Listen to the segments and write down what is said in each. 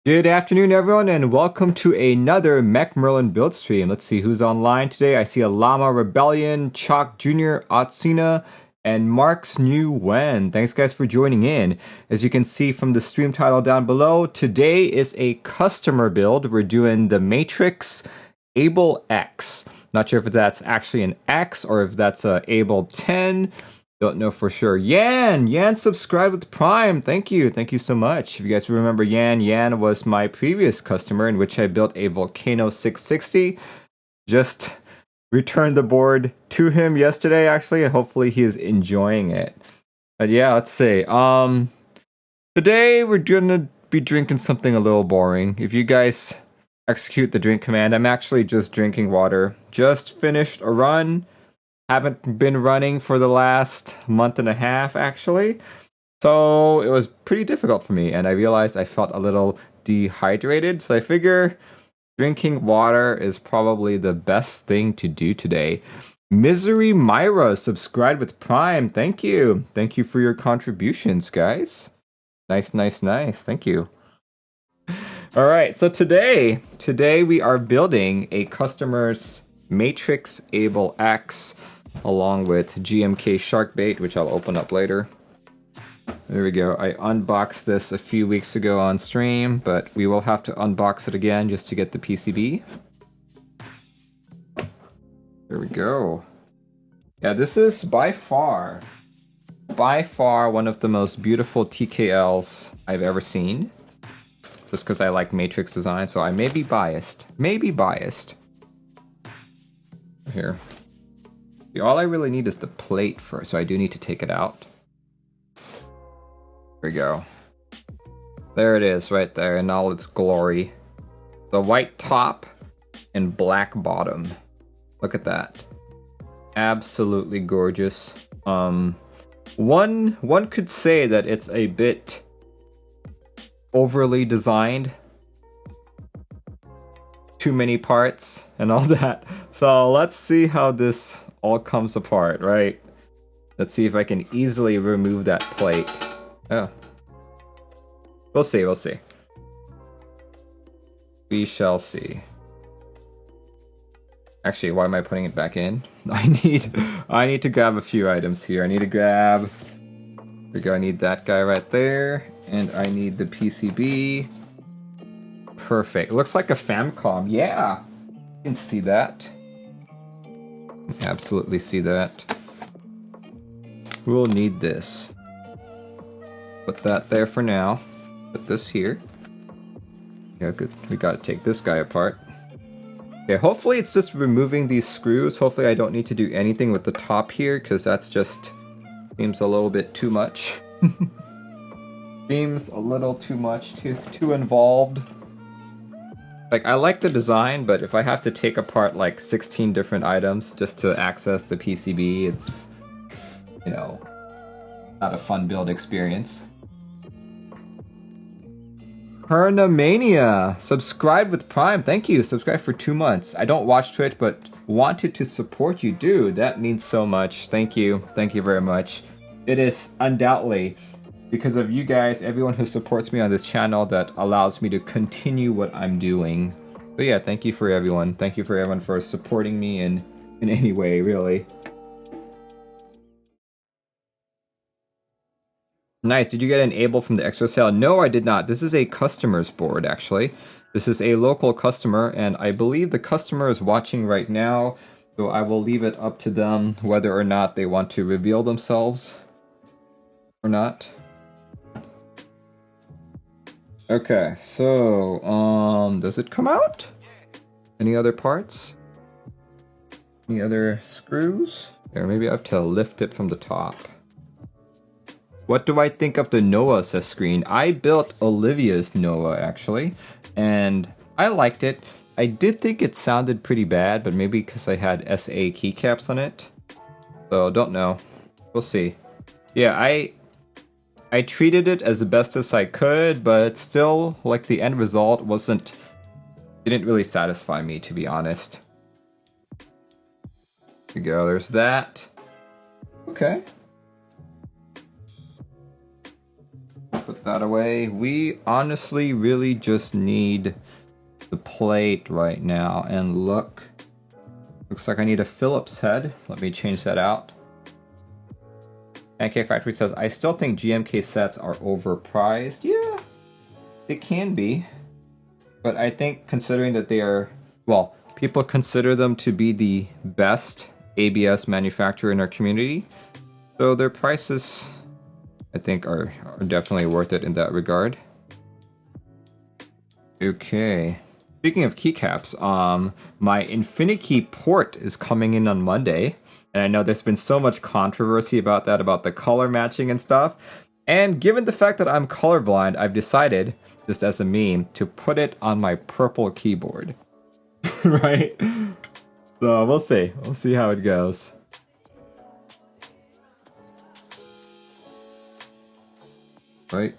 Good afternoon, everyone, and welcome to another Mech Merlin build stream. Let's see who's online today. I see a Llama Rebellion, Chalk Jr., Otsina, and Mark's New Wen. Thanks, guys, for joining in. As you can see from the stream title down below, today is a customer build. We're doing the Matrix Abel X. Not sure if that's actually an X or if that's a Abel 10. Don't know for sure. Yan subscribed with Prime. Thank you so much. If you guys remember Yan was my previous customer in which I built a Volcano 660. Just returned the board to him yesterday, actually, and hopefully he is enjoying it. But yeah, let's see. Today we're gonna be drinking something a little boring. If you guys execute the drink command, I'm actually just drinking water. Just finished a run. Haven't been running for the last month and a half, actually. So it was pretty difficult for me, and I realized I felt a little dehydrated. So I figure drinking water is probably the best thing to do today. Misery Myra subscribed with Prime. Thank you. Thank you for your contributions, guys. Nice. Thank you. All right, so today we are building a customer's Matrix Abel X along with GMK Sharkbait, which I'll open up later. There we go. I unboxed this a few weeks ago on stream, but we will have to unbox it again just to get the PCB. There we go. Yeah, this is by far one of the most beautiful TKLs I've ever seen. Just because I like Matrix design, so I may be biased. Here. All I really need is the plate first, so I do need to take it out. There we go. There it is, right there, in all its glory. The white top and black bottom. Look at that. Absolutely gorgeous. One could say that it's a bit overly designed. Too many parts and all that. So let's see how this all comes apart, right? Let's see if I can easily remove that plate. Oh. We'll see. We shall see. Actually, why am I putting it back in? I need to grab a few items here. I need to grab... There we go, I need that guy right there. And I need the PCB. Perfect. It looks like a Famicom. Yeah! You can see that. Absolutely see that. We'll need this. Put that there for now. Put this here. Yeah, good. We gotta take this guy apart. Okay, hopefully it's just removing these screws. Hopefully I don't need to do anything with the top here, because that's just... seems a little bit too much. Seems a little too much, too involved. Like, I like the design, but if I have to take apart like 16 different items just to access the PCB, it's, you know, not a fun build experience. Hernamania, subscribe with Prime. Thank you. Subscribe for 2 months. I don't watch Twitch, but wanted to support you. Dude, that means so much. Thank you. Thank you very much. It is undoubtedly because of you guys, everyone who supports me on this channel, that allows me to continue what I'm doing. But yeah, thank you for everyone. Thank you for everyone for supporting me in any way, really. Nice. Did you get an Abel from the extra sale? No, I did not. This is a customer's board, actually. This is a local customer, and I believe the customer is watching right now, so I will leave it up to them whether or not they want to reveal themselves or not. Okay, so, does it come out? Any other parts? Any other screws? Or maybe I have to lift it from the top. What do I think of the Noah, says Screen? I built Olivia's Noah, actually, and I liked it. I did think it sounded pretty bad, but maybe because I had SA keycaps on it. So, don't know. We'll see. Yeah, I treated it as the best as I could, but still, like, the end result didn't really satisfy me, to be honest. There we go, there's that. Okay. Put that away. We honestly really just need the plate right now. And look, looks like I need a Phillips head. Let me change that out. NK Factory says, I still think GMK sets are overpriced. Yeah, they can be. But I think considering that they are, well, people consider them to be the best ABS manufacturer in our community. So their prices, I think, are definitely worth it in that regard. Okay. Speaking of keycaps, my Divinikey port is coming in on Monday. And I know there's been so much controversy about that, about the color matching and stuff. And given the fact that I'm colorblind, I've decided, just as a meme, to put it on my purple keyboard. Right? So we'll see. We'll see how it goes. Right.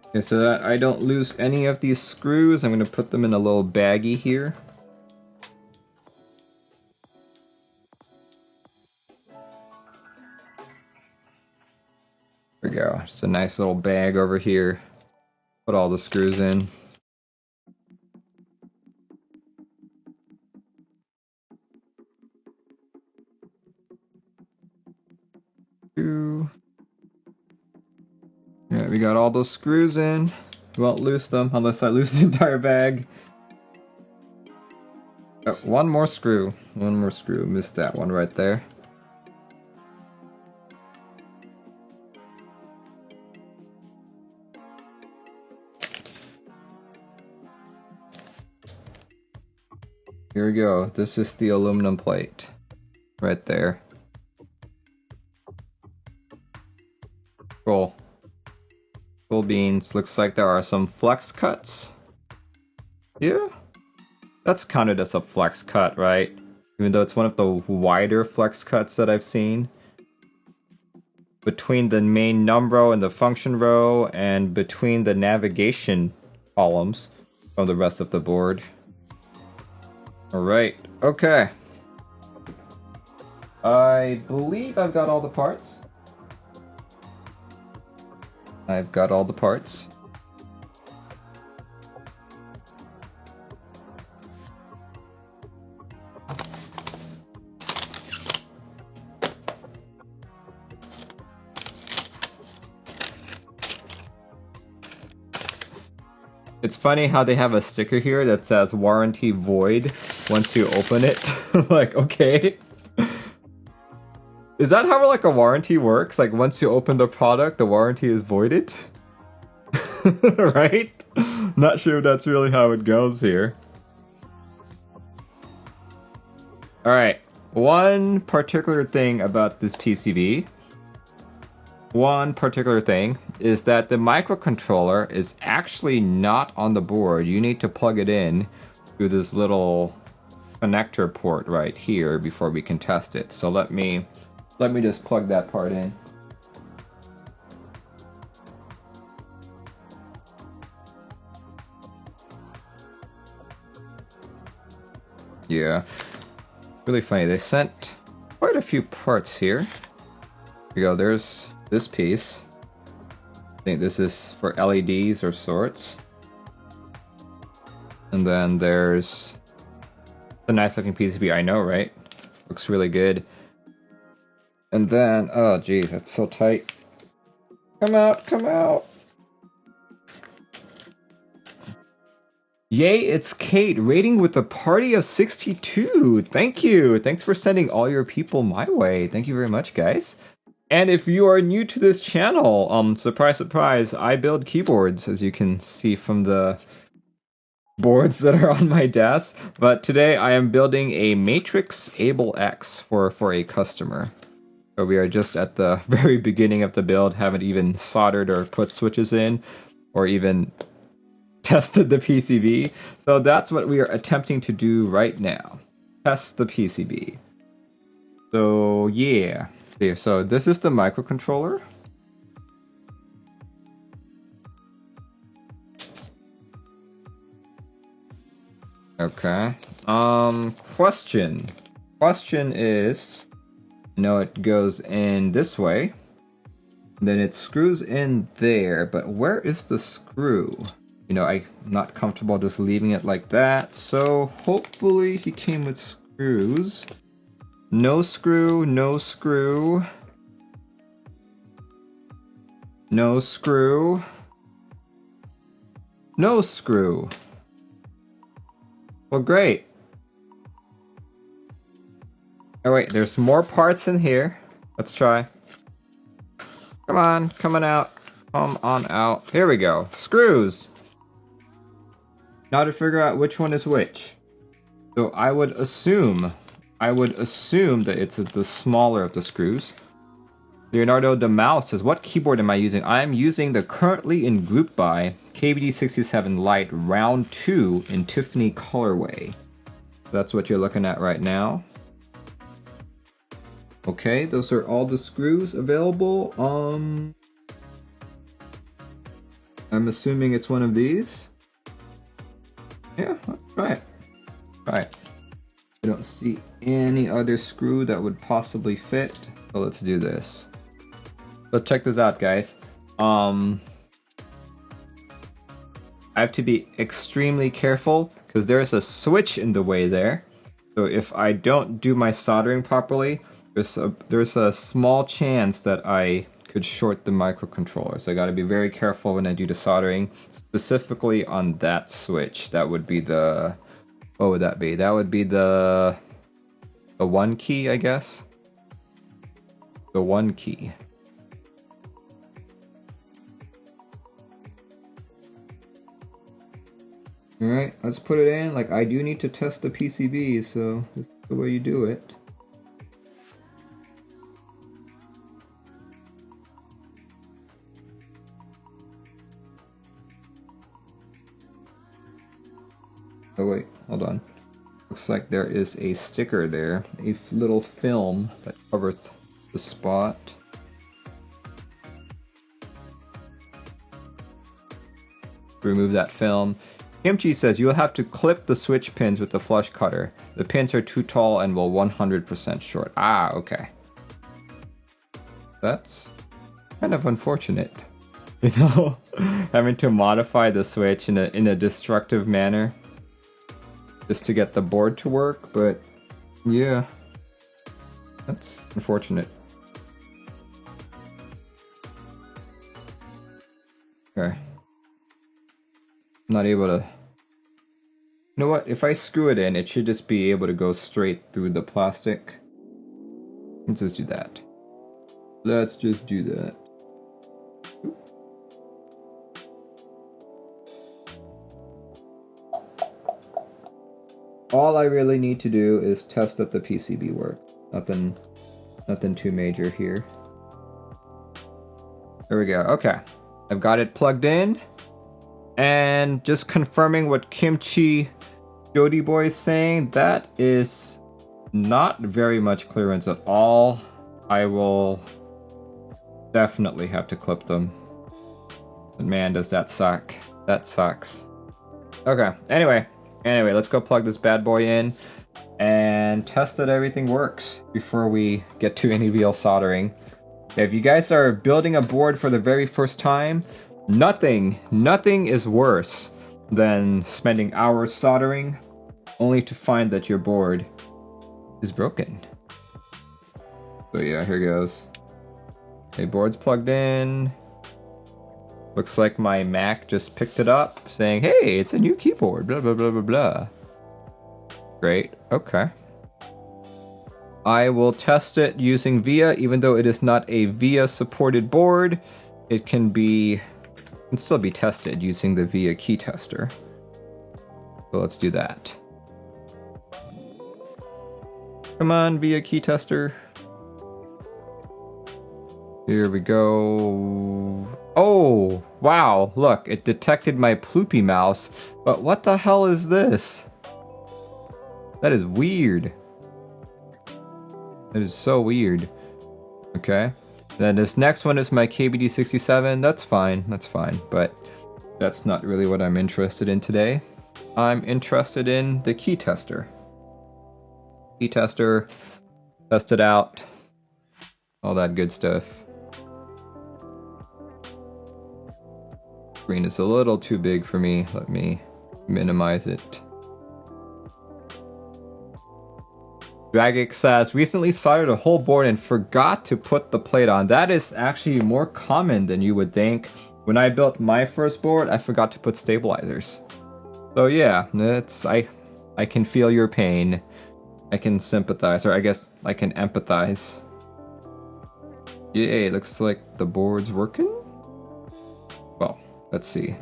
Okay, so that I don't lose any of these screws, I'm going to put them in a little baggie here. There we go. Just a nice little bag over here. Put all the screws in. Yeah, we got all those screws in. We won't lose them unless I lose the entire bag. Oh, one more screw. One more screw. Missed that one right there. Here we go. This is the aluminum plate. Right there. Cool. Cool beans. Looks like there are some flex cuts. Yeah. That's counted as a flex cut, right? Even though it's one of the wider flex cuts that I've seen. Between the main num row and the function row, and between the navigation columns from the rest of the board. Alright, okay. I believe I've got all the parts. I've got all the parts. It's funny how they have a sticker here that says warranty void once you open it. Like, okay. Is that how like a warranty works? Like once you open the product, the warranty is voided? Right? Not sure if that's really how it goes here. Alright, one particular thing about this PCB. One particular thing is that the microcontroller is actually not on the board. You need to plug it in through this little connector port right here before we can test it. So let me just plug that part in. Yeah, really funny. They sent quite a few parts here. Here we go. There's this piece. I think this is for LEDs or sorts. And then there's a nice looking PCB, I know, right? Looks really good. And then, oh geez, that's so tight. Come out, come out. Yay, it's Kate, rating with a party of 62. Thank you. Thanks for sending all your people my way. Thank you very much, guys. And if you are new to this channel, surprise, surprise, I build keyboards, as you can see from the boards that are on my desk. But today I am building a Matrix Abel X for a customer. So we are just at the very beginning of the build, haven't even soldered or put switches in, or even tested the PCB. So that's what we are attempting to do right now. Test the PCB. So yeah. Okay, so this is the microcontroller. Okay. Question. question is, it goes in this way. Then it screws in there, but where is the screw? I'm not comfortable just leaving it like that, so hopefully he came with screws. No screw, no screw. No screw. No screw. Well, great. Oh wait, there's more parts in here. Let's try. Come on, coming out. Come on out. Here we go. Screws. Now to figure out which one is which. So I would assume that it's the smaller of the screws. Leonardo de Mouse says, what keyboard am I using? I'm using the currently in group buy KBD67 Lite Round 2 in Tiffany colorway. That's what you're looking at right now. Okay, those are all the screws available. I'm assuming it's one of these. Yeah, let's try it. I don't see any other screw that would possibly fit. So let's do this. Let's check this out, guys. I have to be extremely careful because there's a switch in the way there. So if I don't do my soldering properly, there's a small chance that I could short the microcontroller. So I got to be very careful when I do the soldering, specifically on that switch. That would be the, what would that be? That would be the 1 key, I guess. The 1 key. Alright, let's put it in. Like, I do need to test the PCB, so this is the way you do it. Oh wait, hold on. Looks like there is a sticker there, a little film that covers the spot. Remove that film. Kimchi says you'll have to clip the switch pins with the flush cutter. The pins are too tall and will 100% short. Ah, okay. That's kind of unfortunate. Having to modify the switch in a destructive manner just to get the board to work, but yeah, that's unfortunate. Okay. I'm not able to... You know what? If I screw it in, it should just be able to go straight through the plastic. Let's just do that. Let's just do that. All I really need to do is test that the PCB works. Nothing too major here. There we go. Okay. I've got it plugged in. And just confirming what Kimchi Jody Boy is saying, that is not very much clearance at all. I will definitely have to clip them. But man, does that suck. That sucks. Okay, anyway, let's go plug this bad boy in and test that everything works before we get to any real soldering. If you guys are building a board for the very first time, nothing is worse than spending hours soldering only to find that your board is broken. So yeah, here goes. Okay, board's plugged in. Looks like my Mac just picked it up saying, hey, it's a new keyboard, blah, blah, blah, blah, blah. Great, okay. I will test it using VIA, even though it is not a VIA supported board. It can still be tested using the VIA key tester. So let's do that. Come on, VIA key tester. Here we go. Oh, wow, look, it detected my Ploopy mouse, but what the hell is this? That is weird. That is so weird. Okay. Then this next one is my KBD67. That's fine, but that's not really what I'm interested in today. I'm interested in the key tester. key tester, test it out, all that good stuff. Screen is a little too big for me. Let me minimize it. Dragix says, recently soldered a whole board and forgot to put the plate on. That is actually more common than you would think. When I built my first board, I forgot to put stabilizers. So yeah, I can feel your pain. I can sympathize, or I guess I can empathize. Yay, looks like the board's working? Well, let's see.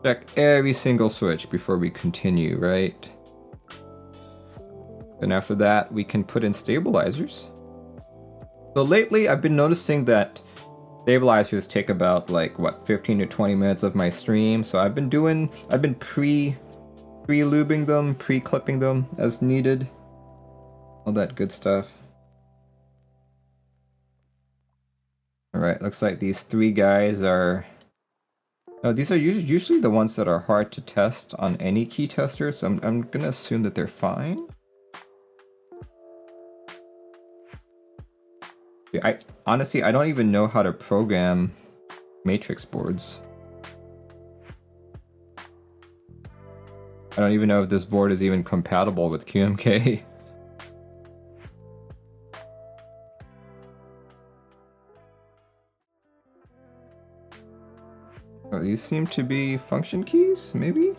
Check every single switch before we continue, right? And after that, we can put in stabilizers. So lately, I've been noticing that stabilizers take about, like, what, 15 to 20 minutes of my stream. So I've been pre-lubing them, pre-clipping them as needed. All that good stuff. Alright, looks like these three guys are... No, these are usually the ones that are hard to test on any key tester, so I'm gonna assume that they're fine. Honestly, I don't even know how to program matrix boards. I don't even know if this board is even compatible with QMK. Oh, these seem to be function keys, maybe?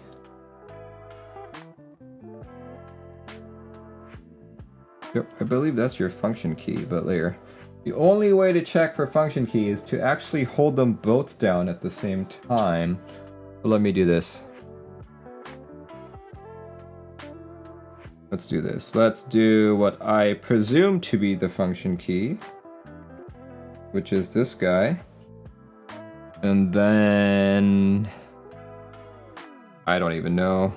Yep, I believe that's your function key, but later. The only way to check for function key is to actually hold them both down at the same time. So let me do this. Let's do this. Let's do what I presume to be the function key, which is this guy. And then... I don't even know.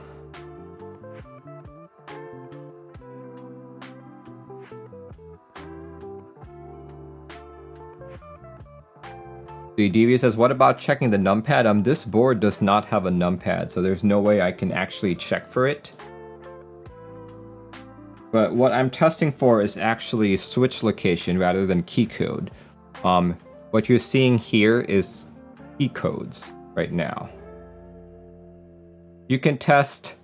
The DV says, what about checking the numpad? This board does not have a numpad, so there's no way I can actually check for it. But what I'm testing for is actually switch location rather than key code. What you're seeing here is key codes right now. You can test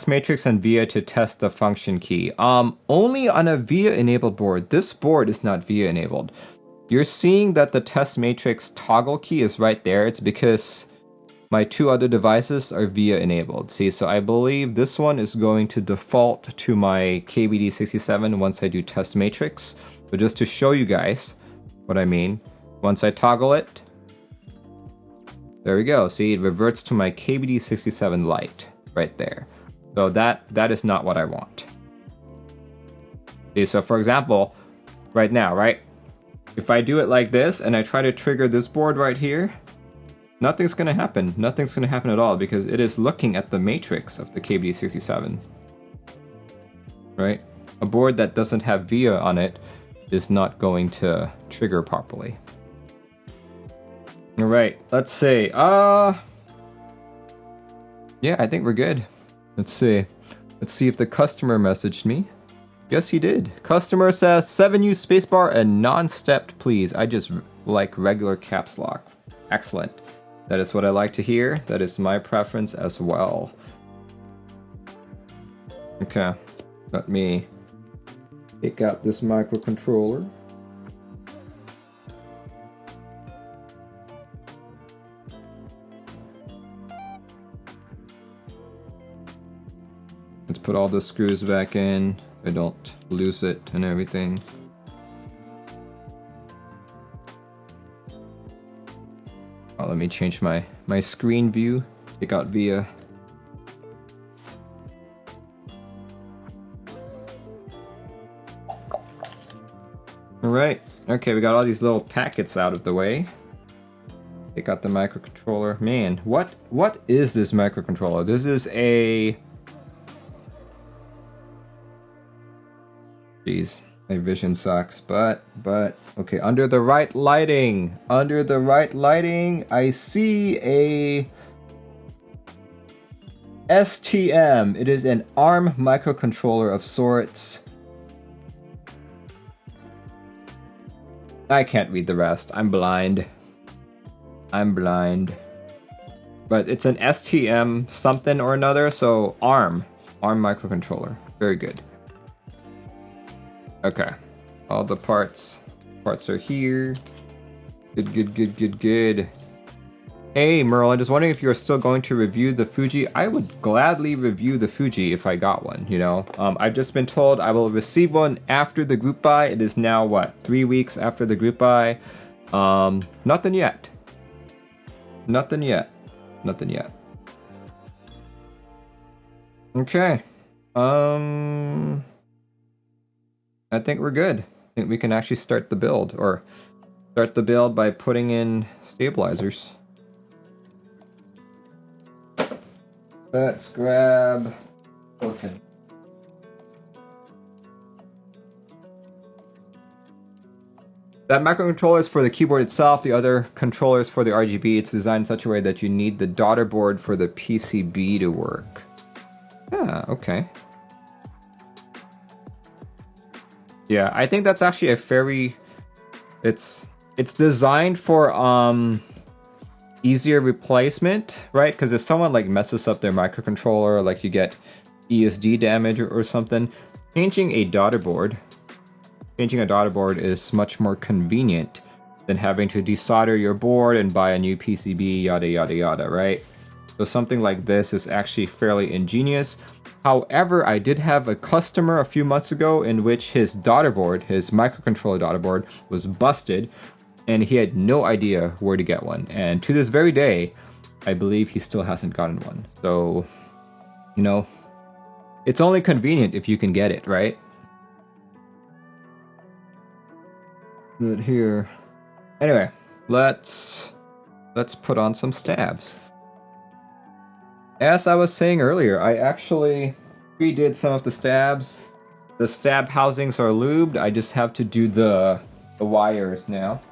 matrix and VIA to test the function key. Only on a VIA enabled board. This board is not VIA enabled. You're seeing that the test matrix toggle key is right there. It's because my two other devices are VIA enabled. See, so I believe this one is going to default to my KBD67 once I do test matrix. But just to show you guys what I mean, once I toggle it, there we go. See, it reverts to my KBD67 Lite right there. So that is not what I want. See, so for example, right now, right? If I do it like this and I try to trigger this board right here, nothing's going to happen. Nothing's going to happen at all because it is looking at the matrix of the KBD67. Right? A board that doesn't have VIA on it is not going to trigger properly. Alright, let's see. Yeah, I think we're good. Let's see. Let's see if the customer messaged me. Yes, he did. Customer says 7U spacebar and non-stepped, please. I just like regular caps lock. Excellent. That is what I like to hear. That is my preference as well. Okay. Let me take out this microcontroller. Let's put all the screws back in. I don't lose it and everything. Oh, let me change my screen view. Take out VIA. Alright. Okay, we got all these little packets out of the way. Take out the microcontroller. Man, what is this microcontroller? This is a... Jeez, my vision sucks, but, okay, under the right lighting, I see a STM. It is an ARM microcontroller of sorts. I can't read the rest. I'm blind. I'm blind. But it's an STM something or another, so ARM. ARM microcontroller. Very good. Okay. All the parts are here. Good. Hey Merlin, just wondering if you're still going to review the Fuji. I would gladly review the Fuji if I got one, you know. I've just been told I will receive one after the group buy. It is now, what, 3 weeks after the group buy? Nothing yet. Nothing yet. Okay. I think we're good. I think we can actually start the build, or start the build by putting in stabilizers. Let's grab... Okay. That microcontroller is for the keyboard itself. The other controller is for the RGB. It's designed in such a way that you need the daughter board for the PCB to work. Yeah, okay. Yeah, I think that's actually a very... It's designed for easier replacement, right? Because if someone like messes up their microcontroller, like you get ESD damage or something, changing a daughter board is much more convenient than having to desolder your board and buy a new PCB, yada yada yada, right? So something like this is actually fairly ingenious. However, I did have a customer a few months ago in which his daughter board, his microcontroller daughter board, was busted, and he had no idea where to get one. And to this very day, I believe he still hasn't gotten one. So, you know, it's only convenient if you can get it, right? Good here. Anyway, let's put on some stabs. As I was saying earlier, I actually redid some of the stabs. The stab housings are lubed. I just have to do the wires now.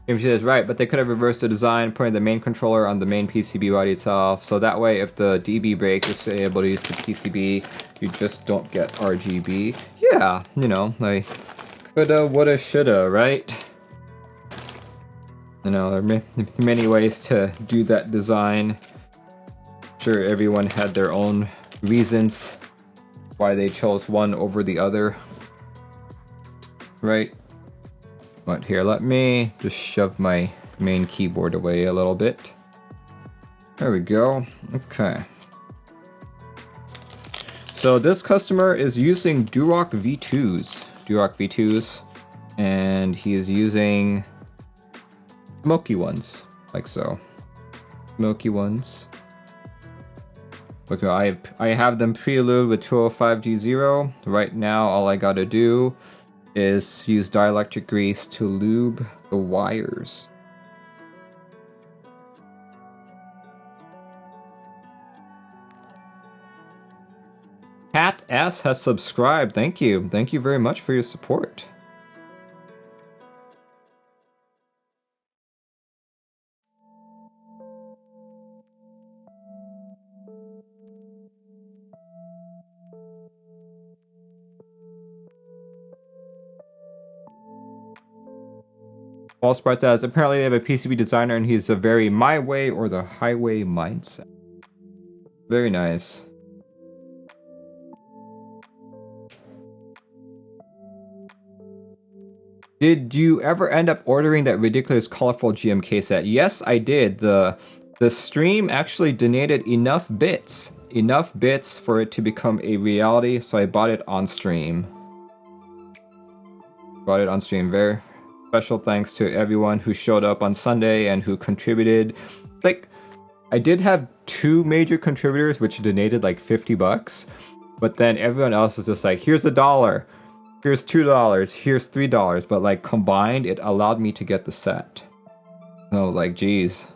She says, right, but they could have reversed the design, putting the main controller on the main PCB body itself. So that way, if the DB breaks, you're still able to use the PCB. You just don't get RGB. Yeah, you know, like, coulda, woulda, shoulda, right? You know, there are many ways to do that design. I'm sure everyone had their own reasons why they chose one over the other, right? But here, let me just shove my main keyboard away a little bit. There we go. Okay. So this customer is using Durock V2s, and he is using smoky ones, like so. Smoky ones. Okay, I have them pre-lubed with 205G0. Right now, all I gotta do is use dielectric grease to lube the wires. Pat S has subscribed. Thank you. Thank you very much for your support. Paul Sprite says, apparently they have a PCB designer and he's a very my way or the highway mindset. Very nice. Did you ever end up ordering that ridiculous colorful GMK set? Yes, I did. The stream actually donated enough bits for it to become a reality, so I bought it on stream. Very special thanks to everyone who showed up on Sunday and who contributed. Like, I did have 2 major contributors which donated like $50, but then everyone else was just like, here's $1, here's $2, here's $3, but like combined it allowed me to get the set. So like, geez.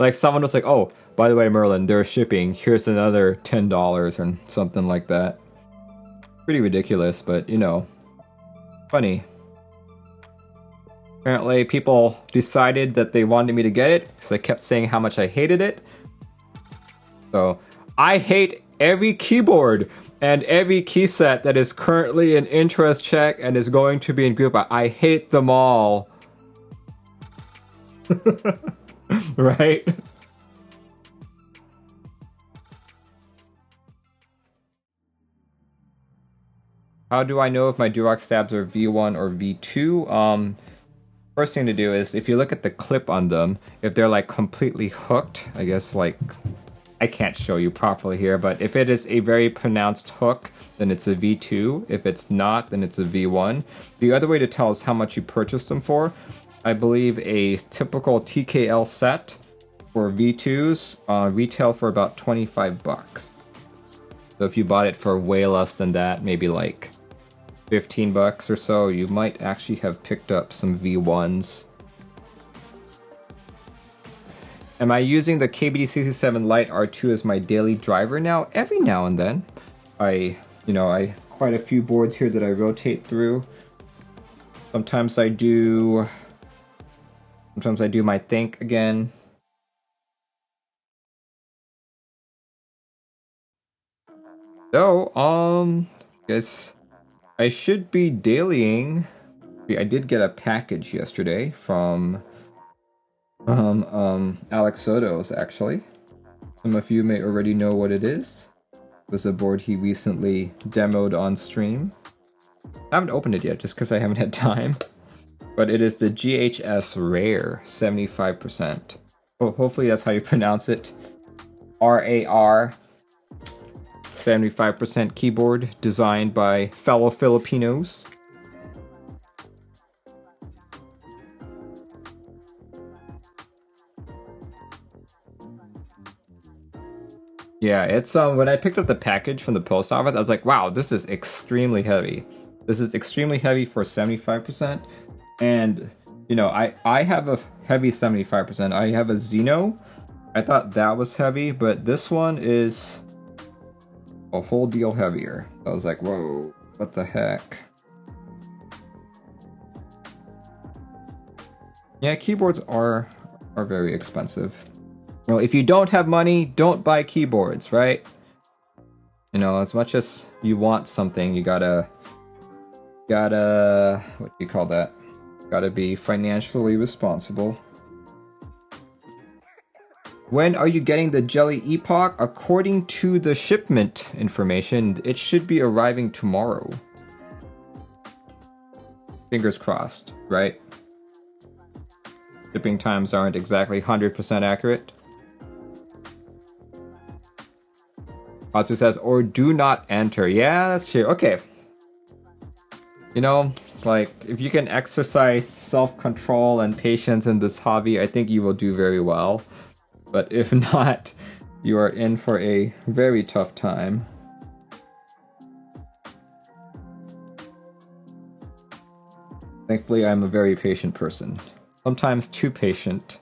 Like someone was like, oh, by the way, Merlin, they're shipping. Here's another $10 or something like that. Pretty ridiculous, but you know, funny. Apparently people decided that they wanted me to get it because I kept saying how much I hated it. So I hate every keyboard and every key set that is currently in interest check and is going to be in group. I hate them all. Right? How do I know if my Durock stabs are V1 or V2? First thing to do is if you look at the clip on them, if they're like completely hooked, I guess like I can't show you properly here, but if it is a very pronounced hook, then it's a V2. If it's not, then it's a V1. The other way to tell is how much you purchased them for. I believe a typical TKL set for V2s retail for about 25 bucks. So if you bought it for way less than that, maybe like 15 bucks or so, you might actually have picked up some V1s. Am I using the KBD67 Lite R2 as my daily driver now? Every now and then. I quite a few boards here that I rotate through. Sometimes I do my think again. So, I guess I should be dailying. I did get a package yesterday from Alex Soto's, actually. Some of you may already know what it is. It was a board he recently demoed on stream. I haven't opened it yet just because I haven't had time. But it is the GHS Rare 75%. Well, hopefully that's how you pronounce it. RAR 75% keyboard designed by fellow Filipinos. Yeah, it's when I picked up the package from the post office, I was like, wow, this is extremely heavy. This is extremely heavy for 75%. And you know, I have a heavy 75%. I have a Xeno. I thought that was heavy, but this one is a whole deal heavier. I was like, whoa, what the heck? Yeah, keyboards are very expensive. Well, if you don't have money, don't buy keyboards, right? You know, as much as you want something, you gotta, what do you call that? Gotta be financially responsible. When are you getting the Jelly Epoch? According to the shipment information, it should be arriving tomorrow. Fingers crossed, right? Shipping times aren't exactly 100% accurate. Hatsu says, or do not enter. Yeah, that's true. Okay. You know, like, if you can exercise self-control and patience in this hobby, I think you will do very well. But if not, you are in for a very tough time. Thankfully, I'm a very patient person. Sometimes too patient.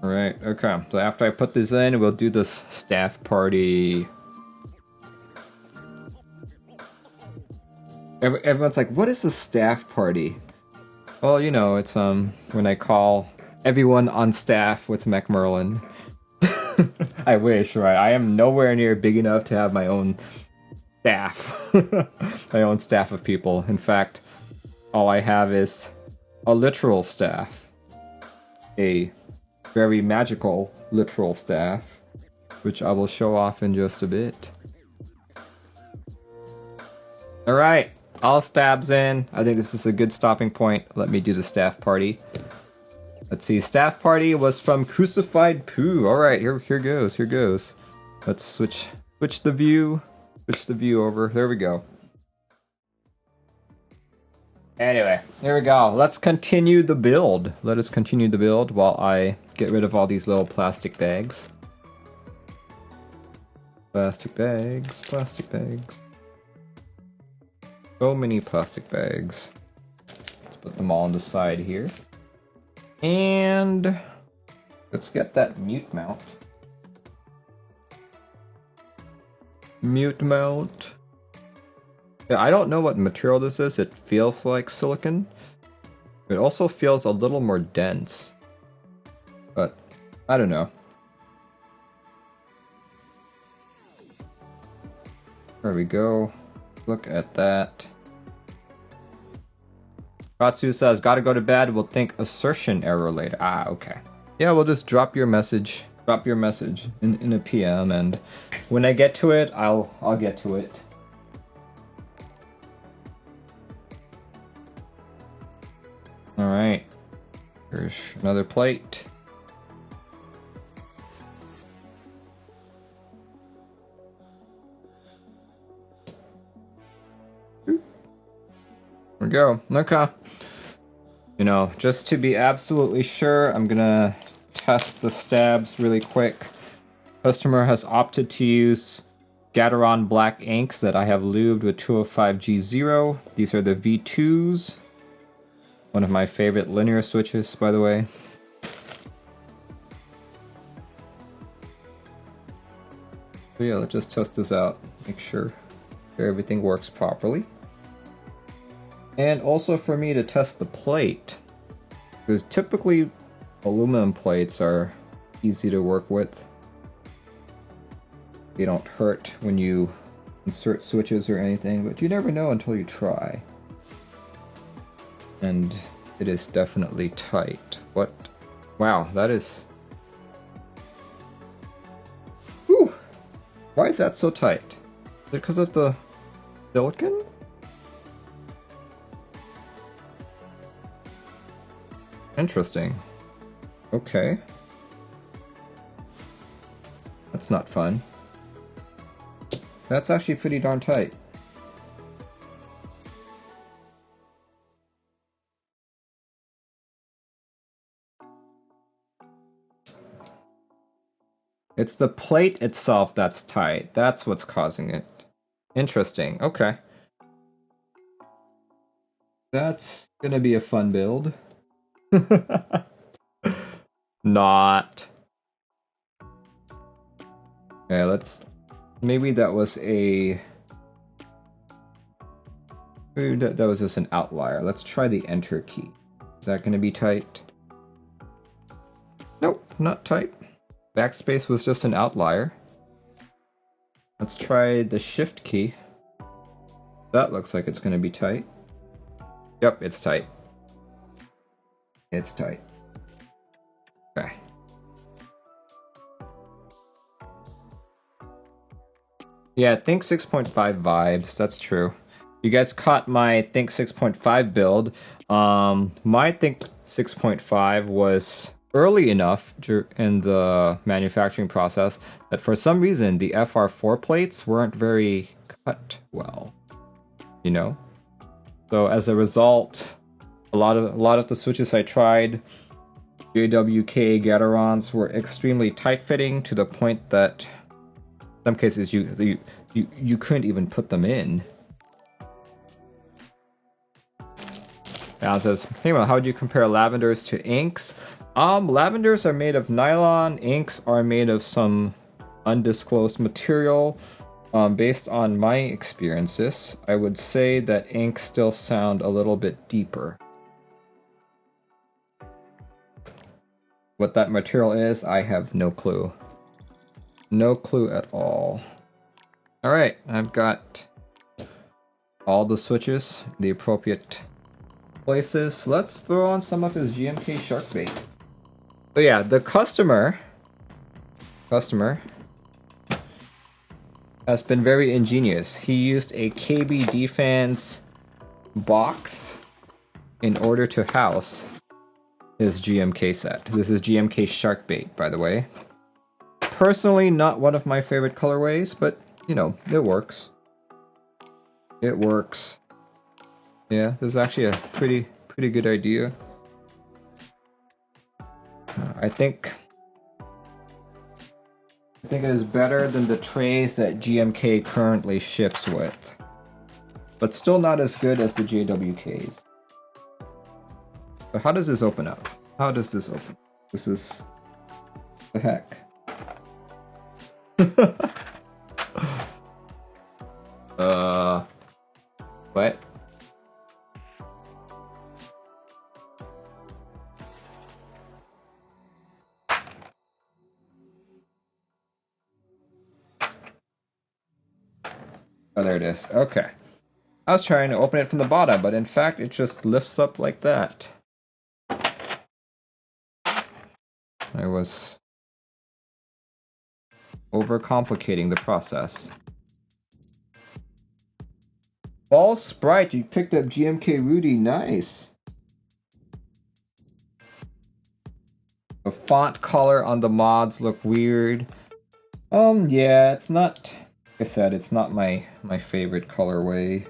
Alright, okay. So after I put this in, we'll do this staff party. Everyone's like, what is a staff party? Well, you know, it's when I call everyone on staff with MacMerlin. I wish, right? I am nowhere near big enough to have my own staff. My own staff of people. In fact, all I have is a literal staff. A very magical literal staff, which I will show off in just a bit. Alright, all stabs in. I think this is a good stopping point. Let me do the staff party. Let's see, staff party was from Crucified Poo. Alright, here goes, here goes. Let's switch the view over. There we go. Anyway, here we go. Let's continue the build. Let us continue the build while I get rid of all these little plastic bags. Plastic bags, plastic bags. So many plastic bags. Let's put them all on the side here. And let's get that mute mount. Mute mount. Yeah, I don't know what material this is. It feels like silicon. It also feels a little more dense. But I don't know. There we go. Look at that. Katsu says, gotta go to bed. We'll think assertion error later. Ah, okay. Yeah, we'll just drop your message. Drop your message in a PM, and when I get to it, I'll get to it. All right. Here's another plate. There we go. Okay. You know, just to be absolutely sure, I'm gonna test the stabs really quick. Customer has opted to use Gateron black inks that I have lubed with 205G0. These are the V2s. One of my favorite linear switches, by the way. So yeah, let's just test this out. Make sure everything works properly. And also for me to test the plate. Because typically aluminum plates are easy to work with. They don't hurt when you insert switches or anything, but you never know until you try. And it is definitely tight. What? Wow, that is... Whew! Why is that so tight? Is it because of the silicon? Interesting. Okay. That's not fun. That's actually pretty darn tight. It's the plate itself that's tight. That's what's causing it. Interesting. Okay. That's gonna be a fun build. Not. Okay, let's... Maybe that was a... Maybe that was just an outlier. Let's try the enter key. Is that gonna be tight? Nope, not tight. Backspace was just an outlier. Let's try the shift key. That looks like it's gonna be tight. Yep, it's tight. It's tight. Okay. Yeah, Think 6.5 vibes, that's true. You guys caught my Think 6.5 build. My Think 6.5 was early enough in the manufacturing process that for some reason the FR4 plates weren't very cut well, you know? So as a result, a lot of the switches I tried, JWK Gaterons, were extremely tight-fitting to the point that in some cases you couldn't even put them in. Alan says, hey, well, how would you compare lavenders to inks? Lavenders are made of nylon, inks are made of some undisclosed material. Based on my experiences, I would say that inks still sound a little bit deeper. What that material is, I have no clue. No clue at all. Alright, I've got all the switches, the appropriate places. Let's throw on some of his GMK sharkbait. So yeah, the customer has been very ingenious. He used a KB Defense box in order to house his GMK set. This is GMK sharkbait, by the way. Personally, not one of my favorite colorways, but you know, it works. It works. Yeah, this is actually a pretty good idea. I think it is better than the trays that GMK currently ships with, but still not as good as the JWKs. So how does this open up? How does this open? This is the heck. What? Oh, there it is. Okay. I was trying to open it from the bottom, but in fact, it just lifts up like that. I was overcomplicating the process. Ball Sprite, you picked up GMK Rudy, nice. The font color on the mods look weird. Yeah, it's not, like I said, it's not my favorite colorway.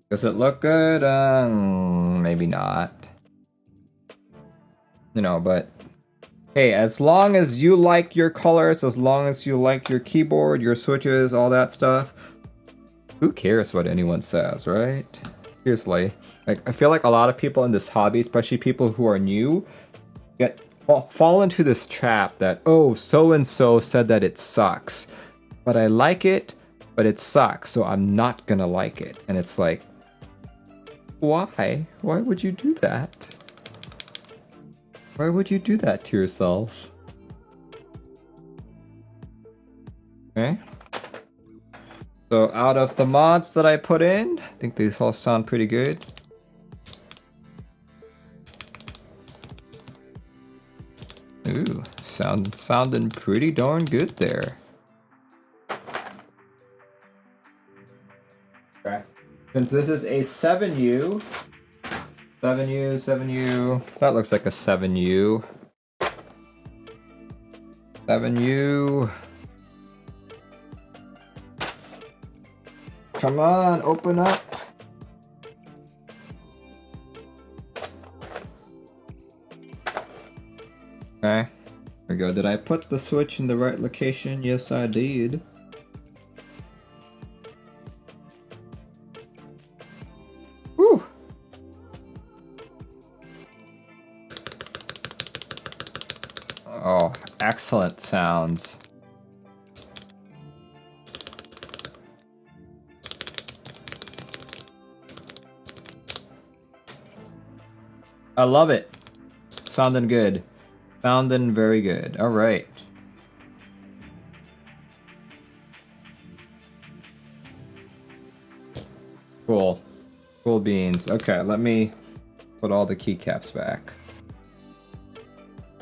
Does it look good? Maybe not. You know, but hey, as long as you like your colors, as long as you like your keyboard, your switches, all that stuff, who cares what anyone says, right? Seriously. Like, I feel like a lot of people in this hobby, especially people who are new, fall into this trap that, oh, so-and-so said that it sucks. But I like it, but it sucks, so I'm not gonna like it. And it's like, why? Why would you do that? Why would you do that to yourself? Okay. So out of the mods that I put in, I think these all sound pretty good. Ooh, sounding pretty darn good there. Okay. Since this is a 7U, 7U, that looks like a 7U. 7U. Come on, open up. Okay, there we go. Did I put the switch in the right location? Yes, I did. Whew. Oh, excellent sounds. I love it. Sounding good. Sounding very good. All right. Cool. Cool beans. Okay, let me put all the keycaps back.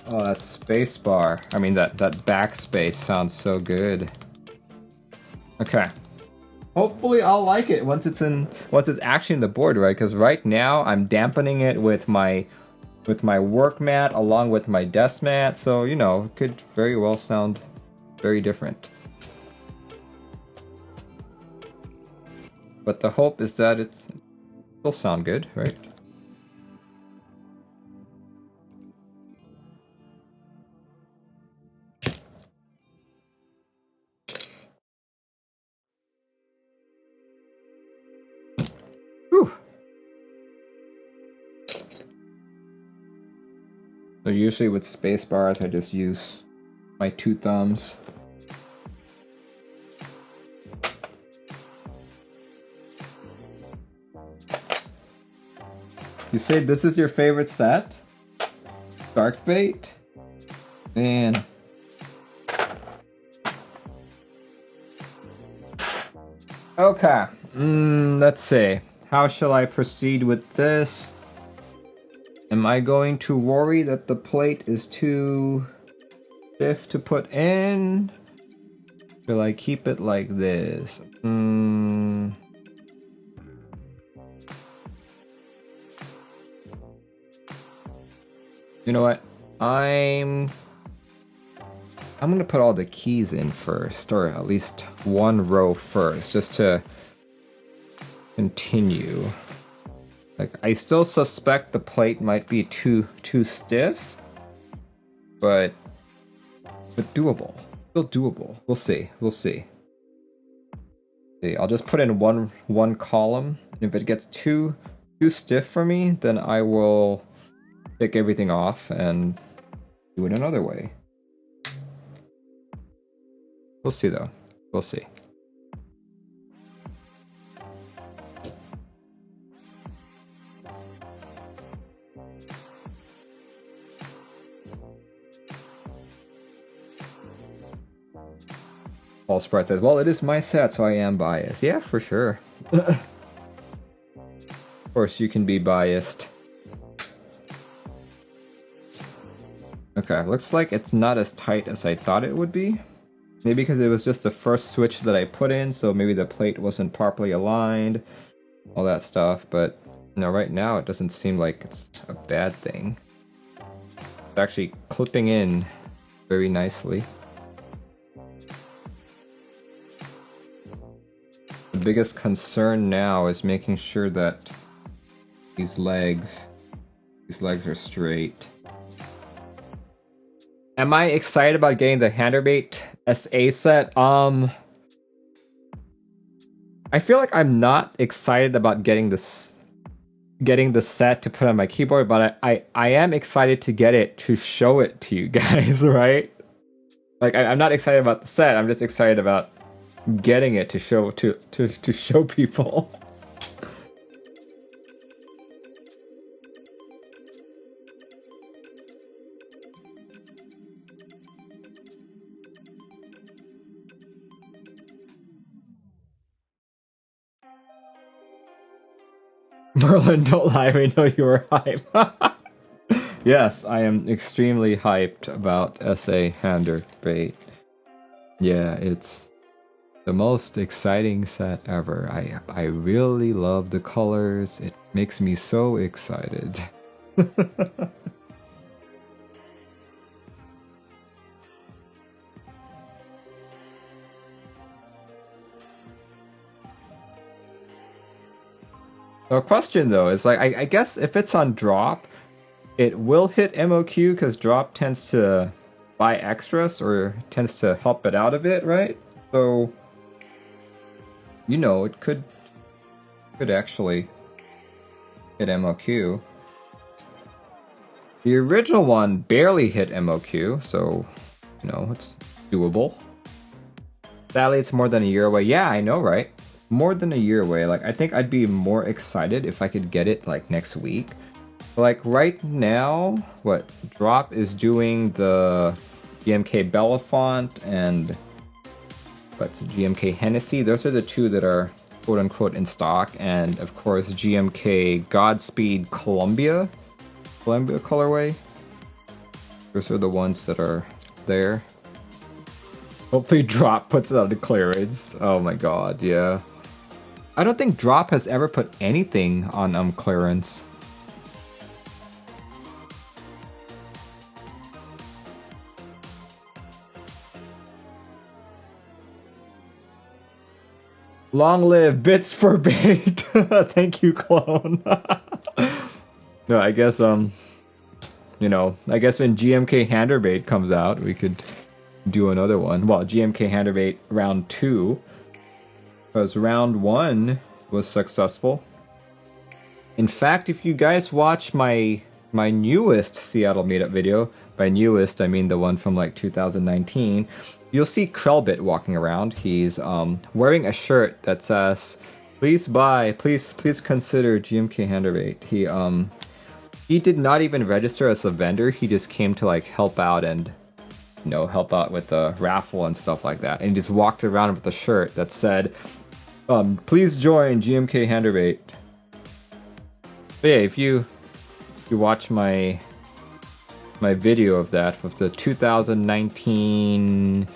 Oh, that space bar. I mean, that backspace sounds so good. Okay. Hopefully I'll like it once it's actually in the board, right? Because right now I'm dampening it with my work mat along with my desk mat, so you know, it could very well sound very different. But the hope is that it'll sound good, right? Whew. So usually with space bars, I just use my 2 thumbs. You say this is your favorite set? Dark Fate? Man. Okay. Let's see. How shall I proceed with this? Am I going to worry that the plate is too stiff to put in? Shall I keep it like this? You know what? I'm I'm gonna put all the keys in first, or at least one row first, just to continue. Like, I still suspect the plate might be too stiff, but doable. Still doable. We'll see. We'll see. See, I'll just put in one column. If it gets too stiff for me, then I will take everything off and do it another way. We'll see though. We'll see. Paul Sprite says, well, it is my set, so I am biased. Yeah, for sure. Of course, you can be biased. Okay, looks like it's not as tight as I thought it would be. Maybe because it was just the first switch that I put in, so maybe the plate wasn't properly aligned, all that stuff, but you know, right now it doesn't seem like it's a bad thing. It's actually clipping in very nicely. The biggest concern now is making sure that these legs are straight. Am I excited about getting the Handerbait SA set? I feel like I'm not excited about getting the set to put on my keyboard, but I am excited to get it to show it to you guys, right? Like I'm not excited about the set. I'm just excited about getting it to show people. Merlin, don't lie, we know you were hyped. Yes, I am extremely hyped about SA Handerbait. Yeah, it's the most exciting set ever. I really love the colors. It makes me so excited. The question though is like, I guess if it's on drop, it will hit MOQ because drop tends to buy extras or tends to help it out a bit, right? So, you know, it could actually hit MOQ. The original one barely hit MOQ, so, you know, it's doable. Sadly, it's more than a year away. Yeah, I know, right? More than a year away. Like, I think I'd be more excited if I could get it, like, next week. But, like, right now, what? Drop is doing the GMK Belafonte and what's GMK Hennessy. Those are the two that are quote-unquote in stock. And, of course, GMK Godspeed Columbia colorway. Those are the ones that are there. Hopefully Drop puts it out of clearance. Oh my god, yeah. I don't think Drop has ever put anything on clearance. Long live Bits for Bait. Thank you, clone. No, I guess you know, I guess when GMK Handerbait comes out, we could do another one. Well, GMK Handerbait round 2, because round 1 was successful. In fact, if you guys watch my newest Seattle meetup video, by newest I mean the one from like 2019, you'll see Krellbit walking around. He's wearing a shirt that says, "Please buy, please consider GMK Handerbait." He did not even register as a vendor. He just came to like help out and, you know, help out with the raffle and stuff like that. And he just walked around with a shirt that said, "Please join GMK Handerbait." But yeah, if you watch my video of that with the 2019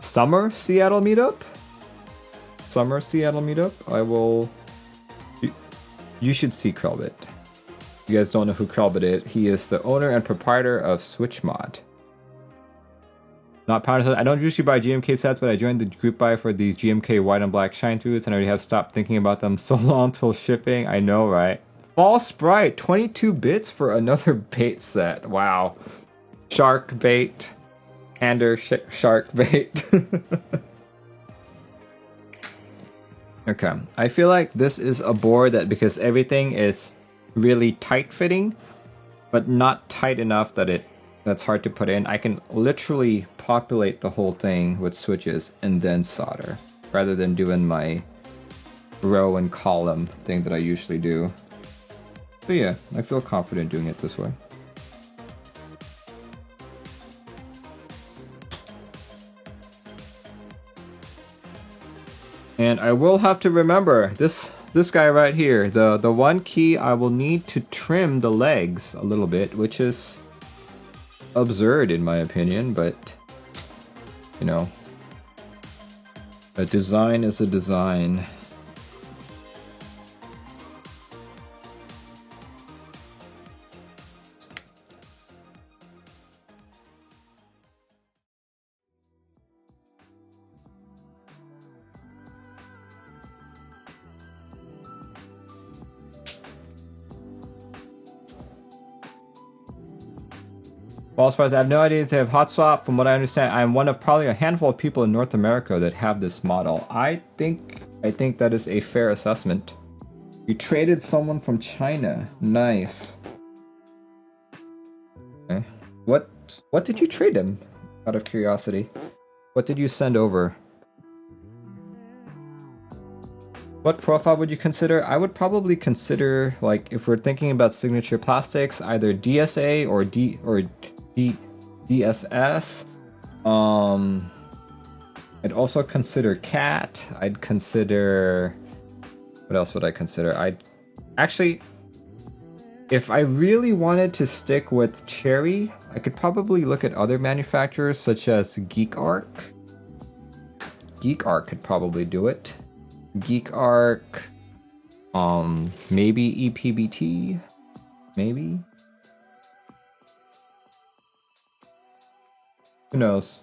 summer Seattle meetup, I will. You should see Krellbit. If you guys don't know who Krellbit is, he is the owner and proprietor of SwitchMod. Not powder. I don't usually buy GMK sets, but I joined the group buy for these GMK white and black shine throughs, and I already have stopped thinking about them so long till shipping. I know, right? Fall Sprite, 22 bits for another bait set. Wow. Shark bait. Hander shark bait. Okay. I feel like this is a board that, because everything is really tight fitting, but not tight enough that that's hard to put in, I can literally populate the whole thing with switches and then solder, rather than doing my row and column thing that I usually do. So yeah, I feel confident doing it this way. And I will have to remember this guy right here, the one key I will need to trim the legs a little bit, which is absurd in my opinion, but you know, a design is a design. False price. I have no idea if they have hot swap. From what I understand, I'm one of probably a handful of people in North America that have this model. I think that is a fair assessment. You traded someone from China. Nice. Okay. What did you trade him? Out of curiosity. What did you send over? What profile would you consider? I would probably consider, like, if we're thinking about signature plastics, either DSA or DSS. I'd also consider CAT. I'd consider... What else would I consider? I'd... Actually, if I really wanted to stick with Cherry, I could probably look at other manufacturers such as GeekArc. GeekArc could probably do it. GeekArc, maybe EPBT, maybe? Who knows?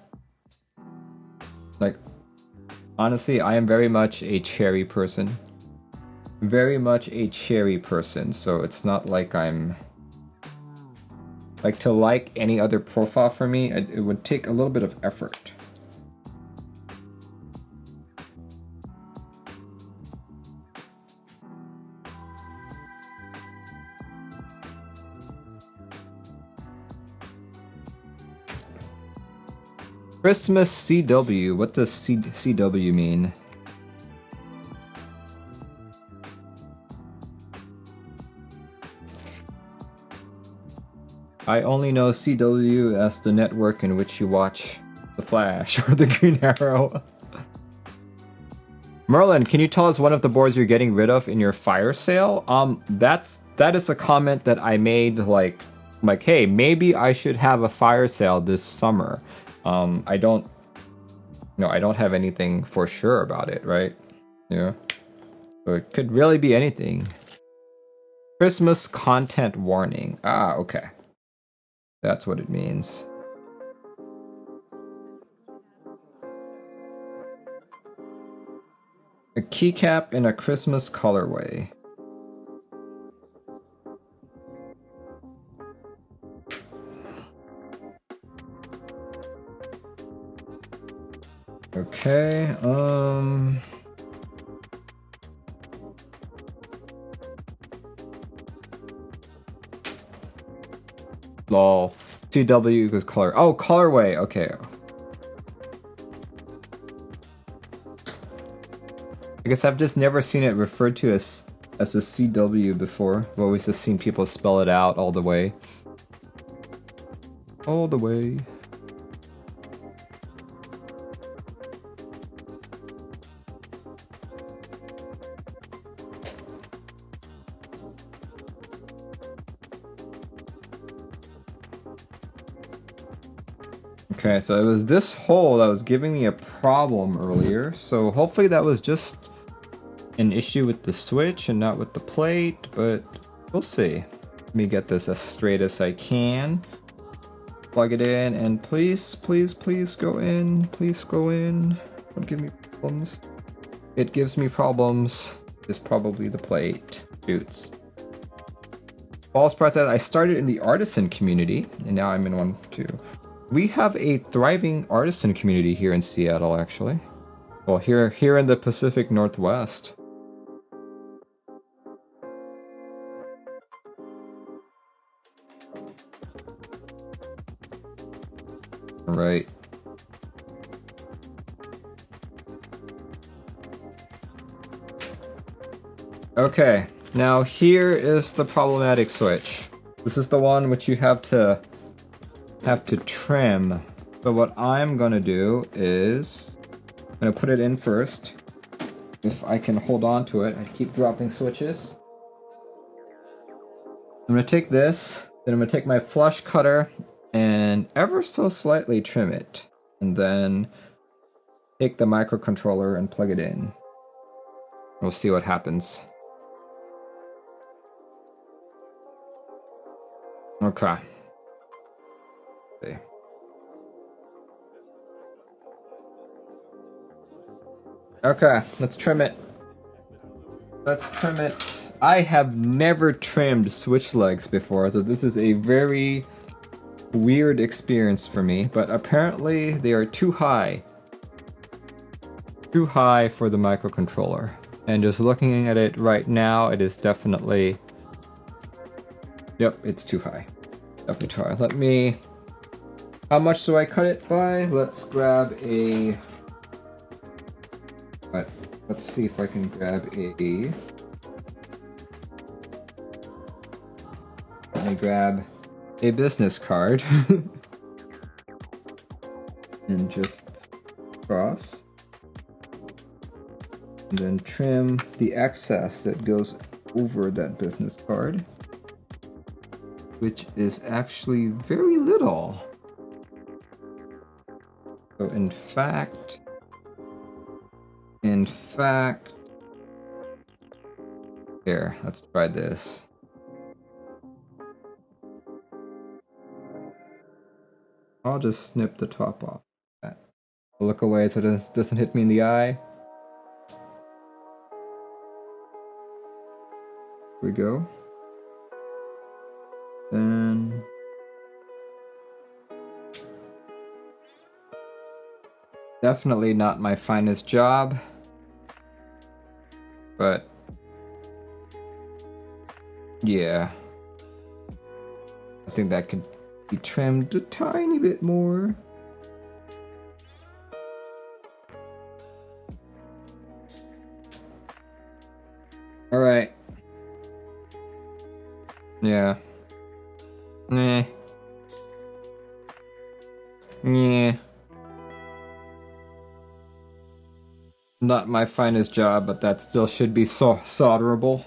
Like, honestly, I am very much a Cherry person. Very much a Cherry person, so it's not like I'm... Like, to like any other profile for me, it would take a little bit of effort. Christmas CW. What does CW mean? I only know CW as the network in which you watch The Flash or the Green Arrow. Merlin, can you tell us one of the boards you're getting rid of in your fire sale? That is a comment that I made, like, hey, maybe I should have a fire sale this summer. I don't have anything for sure about it, right? Yeah. So it could really be anything. Christmas content warning. Ah, okay. That's what it means. A keycap in a Christmas colorway. Okay, lol. CW equals color. Oh, colorway. Okay. I guess I've just never seen it referred to as a CW before. I've always just seen people spell it out all the way. All the way. Okay, so it was this hole that was giving me a problem earlier, so hopefully that was just an issue with the switch and not with the plate, but we'll see. Let me get this as straight as I can. plug it in, and please, please, please go in. Please go in. Don't give me problems. It gives me problems. It's probably the plate. Shoots. False process. I started in the artisan community, and now I'm in one too. We have a thriving artisan community here in Seattle, actually. Well, here in the Pacific Northwest. All right. Okay, now here is the problematic switch. This is the one which you have to trim. So what I'm gonna do is I'm gonna put it in first. If I can hold on to it, I keep dropping switches. I'm gonna take this, then I'm gonna take my flush cutter and ever so slightly trim it, and then take the microcontroller and plug it in. We'll see what happens. Okay. See. Okay, let's trim it. Let's trim it. I have never trimmed switch legs before, so this is a very weird experience for me, but apparently they are too high. Too high for the microcontroller. And just looking at it right now, it is definitely... Yep, it's too high. Definitely too high. Let me... How much do I cut it by? Let's grab a... Let's see if I can grab a... Let me grab a business card. And just cross. And then trim the excess that goes over that business card, which is actually very little. So in fact, here, let's try this. I'll just snip the top off. I'll look away so it doesn't hit me in the eye. Here we go. Then definitely not my finest job, but yeah, I think that could be trimmed a tiny bit more. All right. Yeah. Yeah. Yeah. Not my finest job, but that still should be solderable.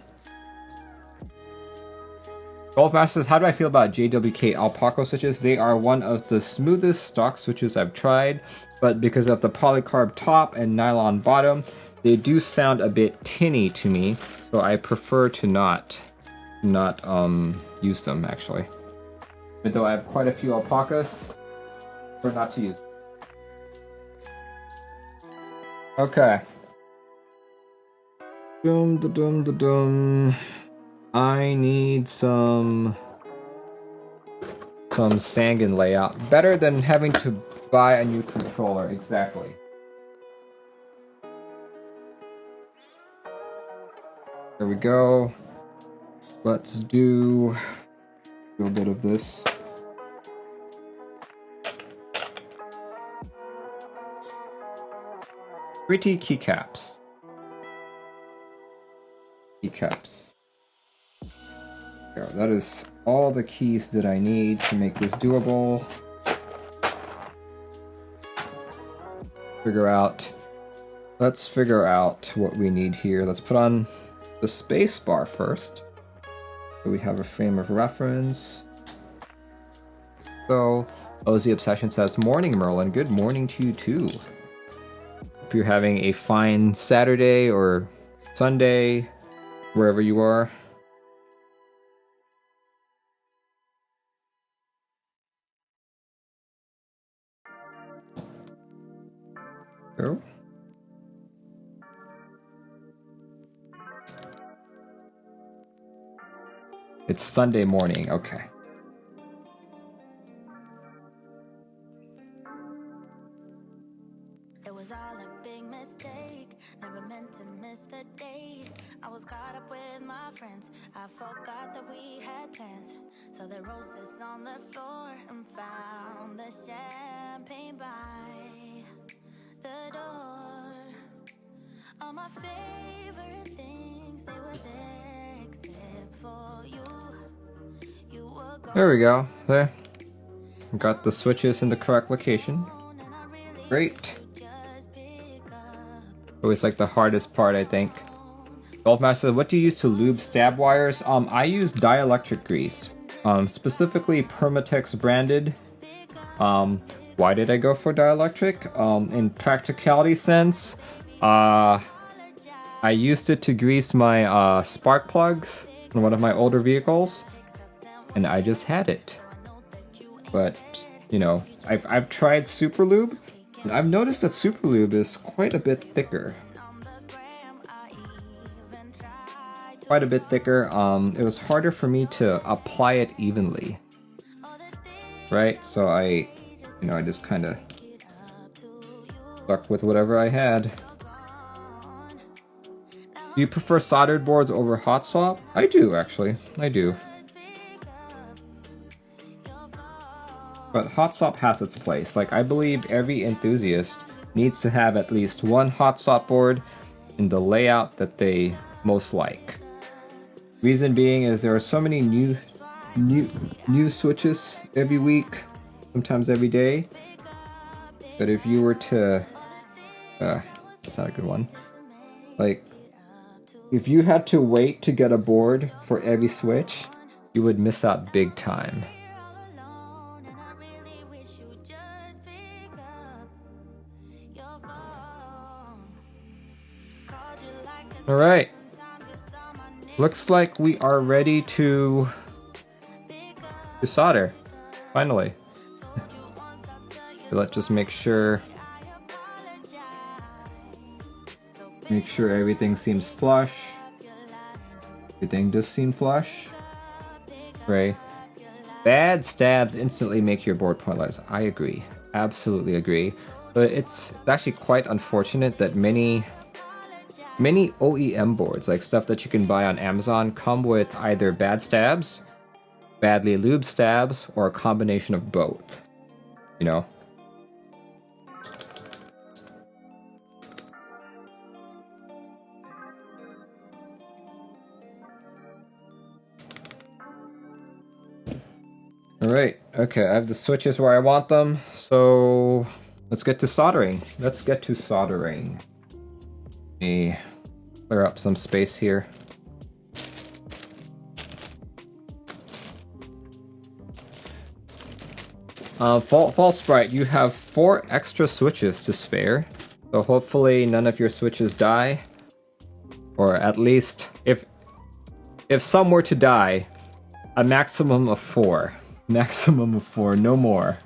Goldmaster says, how do I feel about JWK Alpaca switches? They are one of the smoothest stock switches I've tried, but because of the polycarb top and nylon bottom, they do sound a bit tinny to me, so I prefer to not use them, actually. Even though I have quite a few alpacas, I prefer not to use them. Okay. I need some Sangan layout. Better than having to buy a new controller, exactly. There we go. Let's do a bit of this. Pretty keycaps. Keycaps. Yeah, that is all the keys that I need to make this doable. Let's figure out what we need here. Let's put on the space bar first, so we have a frame of reference. So, OZ Obsession says, morning Merlin, good morning to you too. Hope you're having a fine Saturday or Sunday, wherever you are. Oh. It's Sunday morning, okay. It was all a big mistake. Never meant to miss the date. I was caught up with my friends. I forgot that we had plans. So the roses on the floor and found the champagne by the door. All my favorite things, they were there except for you. You were gone. There we go. There. Got the switches in the correct location. Great. Always like the hardest part, I think. Golfmaster, what do you use to lube stab wires? I use dielectric grease. Specifically Permatex branded. Why did I go for dielectric? In practicality sense, I used it to grease my spark plugs in one of my older vehicles, and I just had it. But you know, I've tried Super Lube, and I've noticed that Super Lube is quite a bit thicker. Quite a bit thicker. It was harder for me to apply it evenly. Right? So I just kind of stuck with whatever I had. Do you prefer soldered boards over hot swap? I do, actually. I do. But hot swap has its place. Like, I believe every enthusiast needs to have at least one hot swap board in the layout that they most like. Reason being is there are so many new switches every week, sometimes every day. But if you were to, that's not a good one. Like, if you had to wait to get a board for every switch, you would miss out big time. All right. Looks like we are ready to solder, finally. Let's just make sure everything seems flush. Everything does seem flush. Right. Bad stabs instantly make your board pointless. I agree. Absolutely agree. But it's actually quite unfortunate that many OEM boards, like stuff that you can buy on Amazon, come with either bad stabs, badly lubed stabs, or a combination of both. You know? Alright, okay, I have the switches where I want them, so let's get to soldering. Let me clear up some space here. False Sprite, you have 4 extra switches to spare, so hopefully none of your switches die, or at least if some were to die, a maximum of 4. Maximum of 4, no more.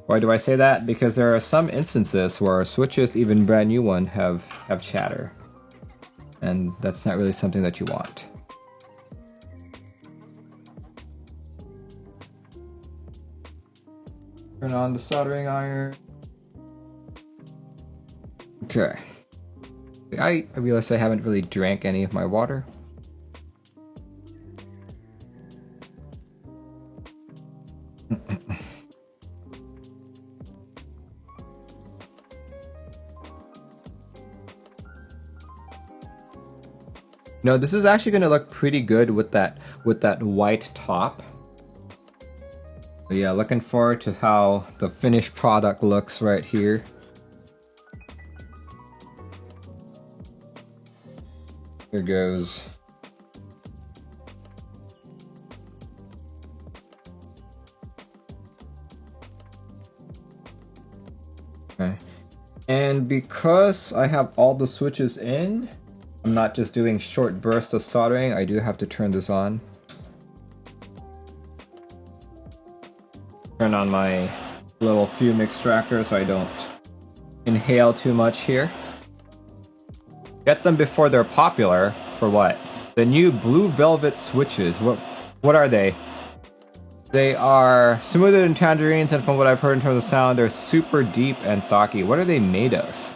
Why do I say that? Because there are some instances where switches, even brand new one, have chatter. And that's not really something that you want. Turn on the soldering iron. Okay. I realize I haven't really drank any of my water. No, this is actually going to look pretty good with that white top. But yeah, looking forward to how the finished product looks right here. Here goes. Okay. And because I have all the switches in, I'm not just doing short bursts of soldering, I do have to turn this on. Turn on my little fume extractor so I don't inhale too much here. Get them before they're popular. For what? The new blue velvet switches. What are they? They are smoother than tangerines, and from what I've heard in terms of sound, they're super deep and thocky. What are they made of?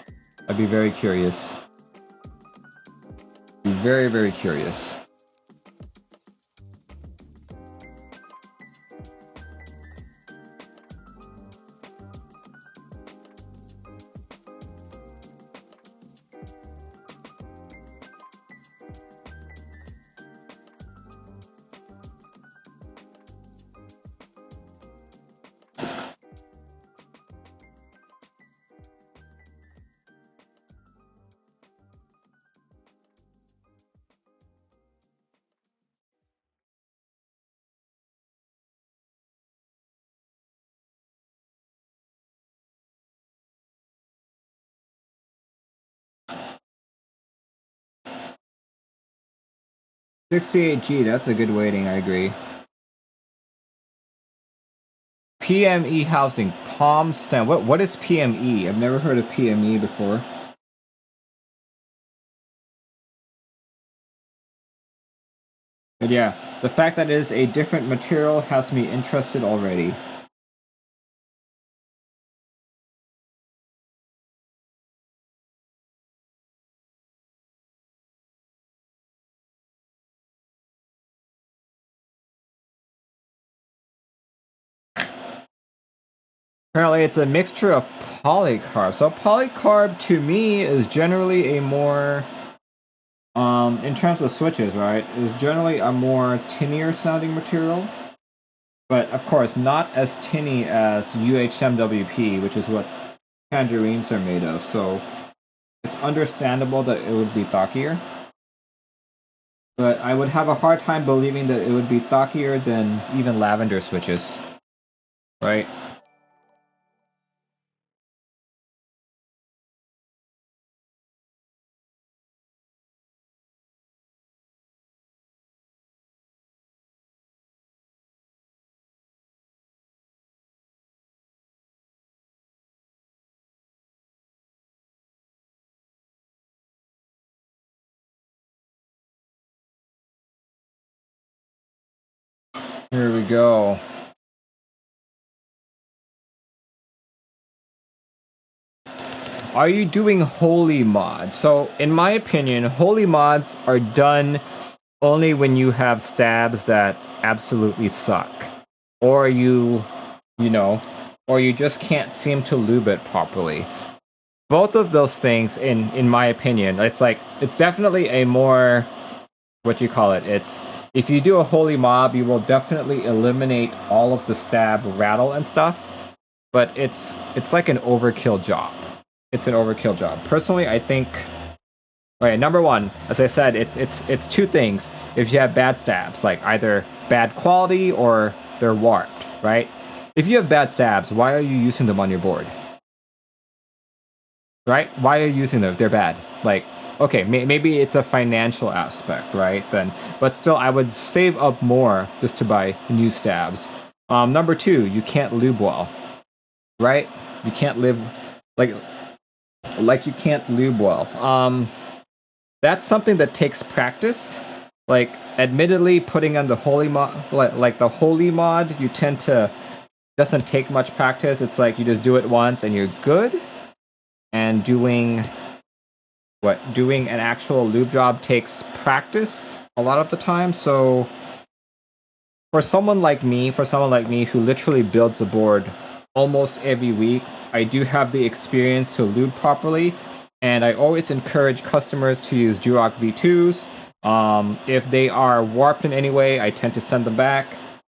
I'd be very curious. Be very, very curious. $68G, that's a good weighting, I agree. PME housing, palm stem. What is PME? I've never heard of PME before. But yeah, the fact that it is a different material has me interested already. Apparently it's a mixture of polycarb. So polycarb to me is generally a more, in terms of switches, right, is generally a more tinier sounding material. But of course not as tinny as UHMWP, which is what tangerines are made of. So it's understandable that it would be thockier. But I would have a hard time believing that it would be thockier than even lavender switches. Right? Here we go. Are you doing holy mods? So, in my opinion, holy mods are done only when you have stabs that absolutely suck. Or you know, or you just can't seem to lube it properly. Both of those things, in my opinion, it's definitely a more, what do you call it? It's, if you do a holy mob, you will definitely eliminate all of the stab rattle and stuff. But it's like an overkill job. It's an overkill job. Personally, I think. Okay, number one, as I said, it's two things. If you have bad stabs, like either bad quality or they're warped, right? If you have bad stabs, why are you using them on your board? Right? Why are you using them if they're bad? Like, okay, maybe it's a financial aspect, right? Then, but still, I would save up more just to buy new stabs. Number two, you can't lube well, right? You can't live like you can't lube well. That's something that takes practice. Like, admittedly, putting on the holy mod, like the holy mod, you tend to doesn't take much practice. It's like you just do it once and you're good. And doing an actual lube job takes practice a lot of the time. So for someone like me who literally builds a board almost every week, I do have the experience to lube properly, and I always encourage customers to use Durock V2s. If they are warped in any way, I tend to send them back.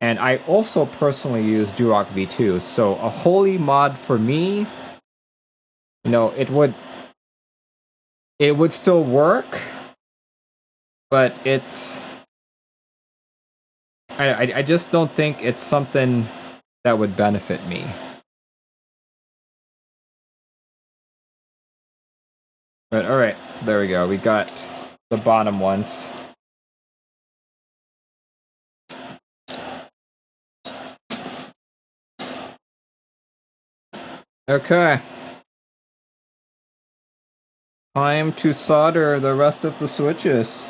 And I also personally use Durock V2s. So a holy mod for me, it would still work, but I just don't think it's something that would benefit me. But alright, there we go. We got the bottom ones. Okay. Time to solder the rest of the switches.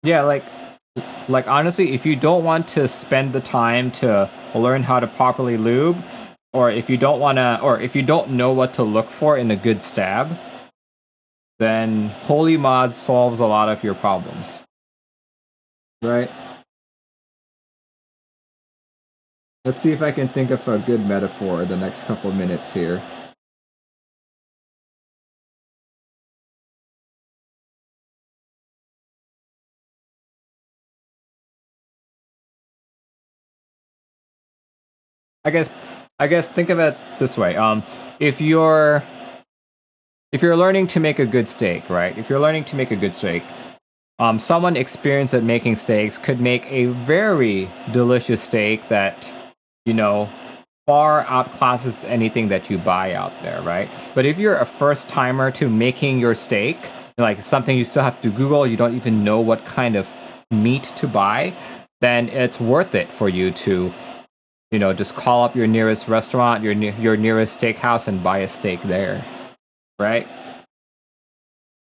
Yeah, like honestly, if you don't want to spend the time to learn how to properly lube, or if you don't know what to look for in a good stab, then Holy Mod solves a lot of your problems. Right? Let's see if I can think of a good metaphor the next couple minutes here. I guess think of it this way. If you're learning to make a good steak, right? If you're learning to make a good steak, someone experienced at making steaks could make a very delicious steak that, you know, far outclasses anything that you buy out there, right? But if you're a first timer to making your steak, like something you still have to Google, you don't even know what kind of meat to buy, then it's worth it for you to, just call up your nearest restaurant, your nearest steakhouse, and buy a steak there, right?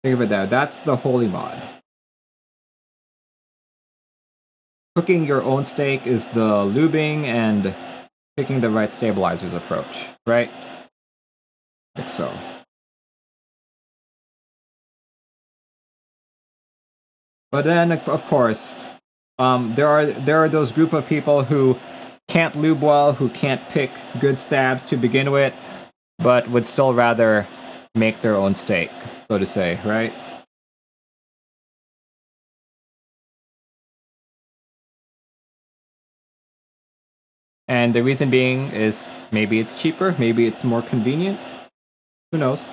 Think of it that. That's the holy mod. Cooking your own steak is the lubing and picking the right stabilizers approach, right? Like so. But then, of course, there are those group of people who can't lube well, who can't pick good stabs to begin with, but would still rather make their own steak, so to say, right? And the reason being is maybe it's cheaper, maybe it's more convenient. Who knows?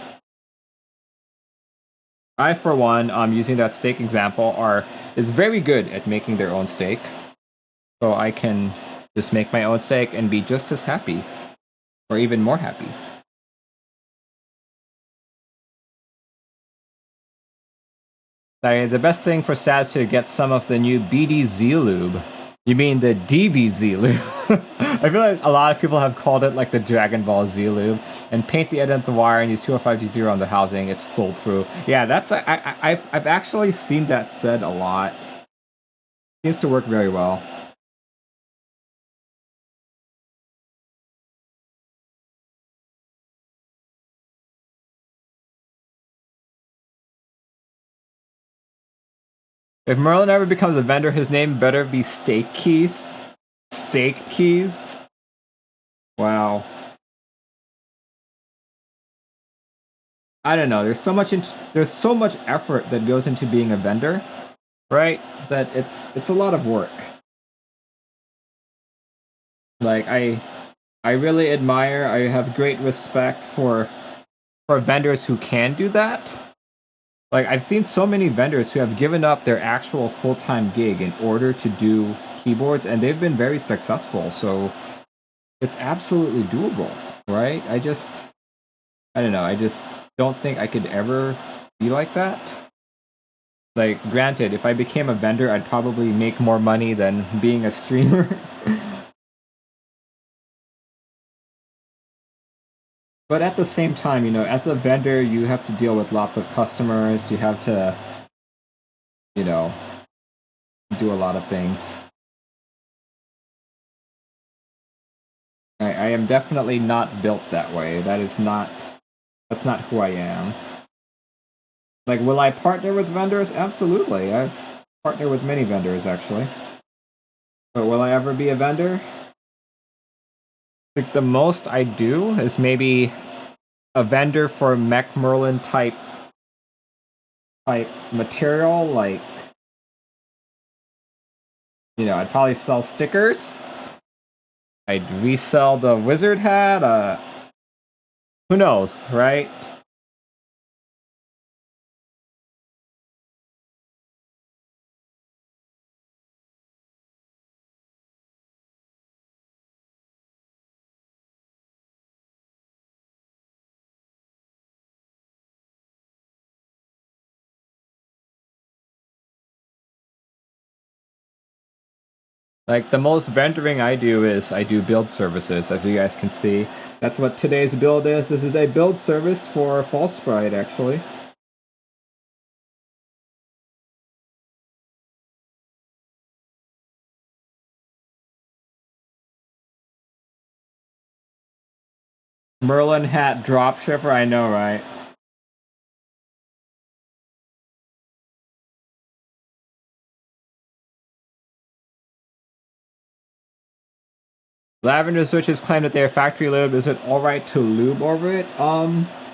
I, for one, using that steak example, is very good at making their own steak. So I can just make my own steak and be just as happy, or even more happy. The best thing for Saz to get some of the new BDZ lube. You mean the DBZ lube? I feel like a lot of people have called it like the Dragon Ball Z lube. And paint the end of the wire and use 205G0 on the housing. It's foolproof. Yeah, I've actually seen that said a lot. Seems to work very well. If Merlin ever becomes a vendor, his name better be Steak Keys. Steak Keys? Wow. I don't know. There's so much effort that goes into being a vendor, right? That it's a lot of work. Like I really admire. I have great respect for vendors who can do that. Like I've seen so many vendors who have given up their actual full-time gig in order to do keyboards, and they've been very successful. So it's absolutely doable, right? I don't know. I just don't think I could ever be like that. Like, granted, if I became a vendor, I'd probably make more money than being a streamer. But at the same time, as a vendor, you have to deal with lots of customers. You have to, you know, do a lot of things. I am definitely not built that way. That's not who I am. Like, will I partner with vendors? Absolutely. I've partnered with many vendors, actually. But will I ever be a vendor? Like, the most I do is maybe a vendor for Mech Merlin type material, like, I'd probably sell stickers. I'd resell the wizard hat. Who knows, right? Like the most vendoring I do is I do build services, as you guys can see. That's what today's build is. This is a build service for False Sprite, actually. Merlin hat dropshipper, I know, right? Lavender Switches claim that they are factory lube. Is it alright to lube over it?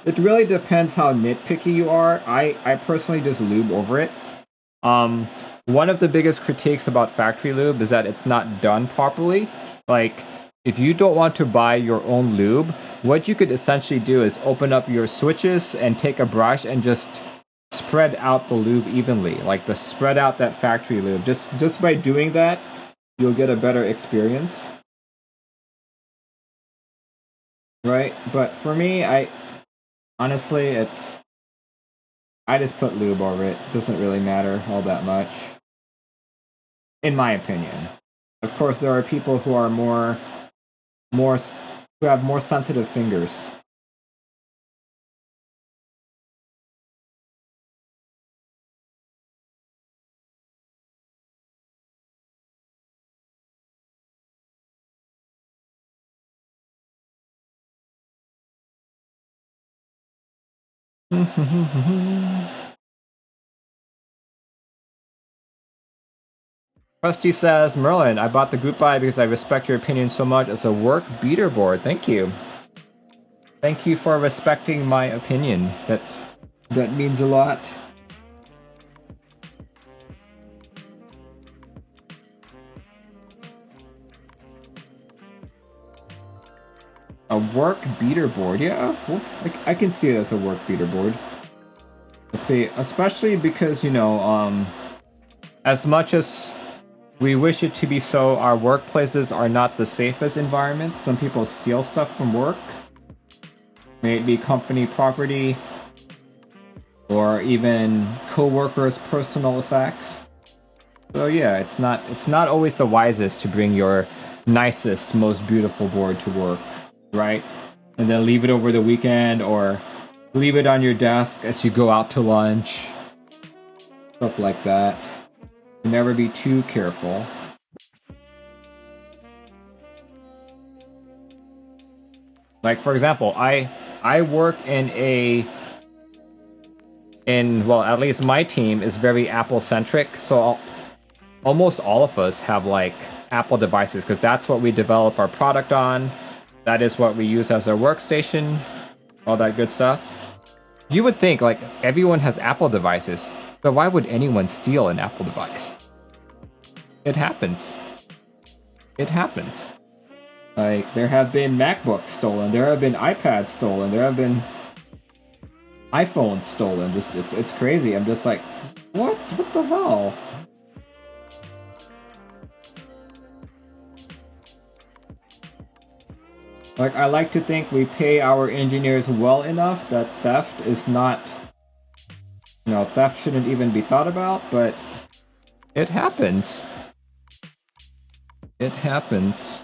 It really depends how nitpicky you are. I personally just lube over it. One of the biggest critiques about factory lube is that it's not done properly. Like, if you don't want to buy your own lube, what you could essentially do is open up your switches and take a brush and just spread out the lube evenly. Like, spread out that factory lube. Just by doing that, you'll get a better experience. Right? But for me, honestly, I just put lube over it. Doesn't really matter all that much. In my opinion. Of course, there are people who are who have more sensitive fingers. Rusty says, Merlin, I bought the group buy because I respect your opinion so much as a work beater board. Thank you. Thank you for respecting my opinion. That means a lot. A work beater board, yeah. Well, I can see it as a work beater board. Let's see, especially because, you know, as much as we wish it to be so, our workplaces are not the safest environments. Some people steal stuff from work. May it be company property, or even co-workers' personal effects. So yeah, it's not always the wisest to bring your nicest, most beautiful board to work, right? And then leave it over the weekend, or leave it on your desk as you go out to lunch. Stuff like that. Never be too careful. Like, for example, I work well, at least my team is very Apple centric, so almost all of us have like Apple devices because that's what we develop our product on. That is what we use as our workstation, all that good stuff. You would think like everyone has Apple devices, so why would anyone steal an Apple device? It happens. It happens. Like, there have been MacBooks stolen, there have been iPads stolen, there have been iPhones stolen. Just it's crazy. I'm just like, what the hell? Like, I like to think we pay our engineers well enough that theft is not, you know, theft shouldn't even be thought about, but it happens. It happens.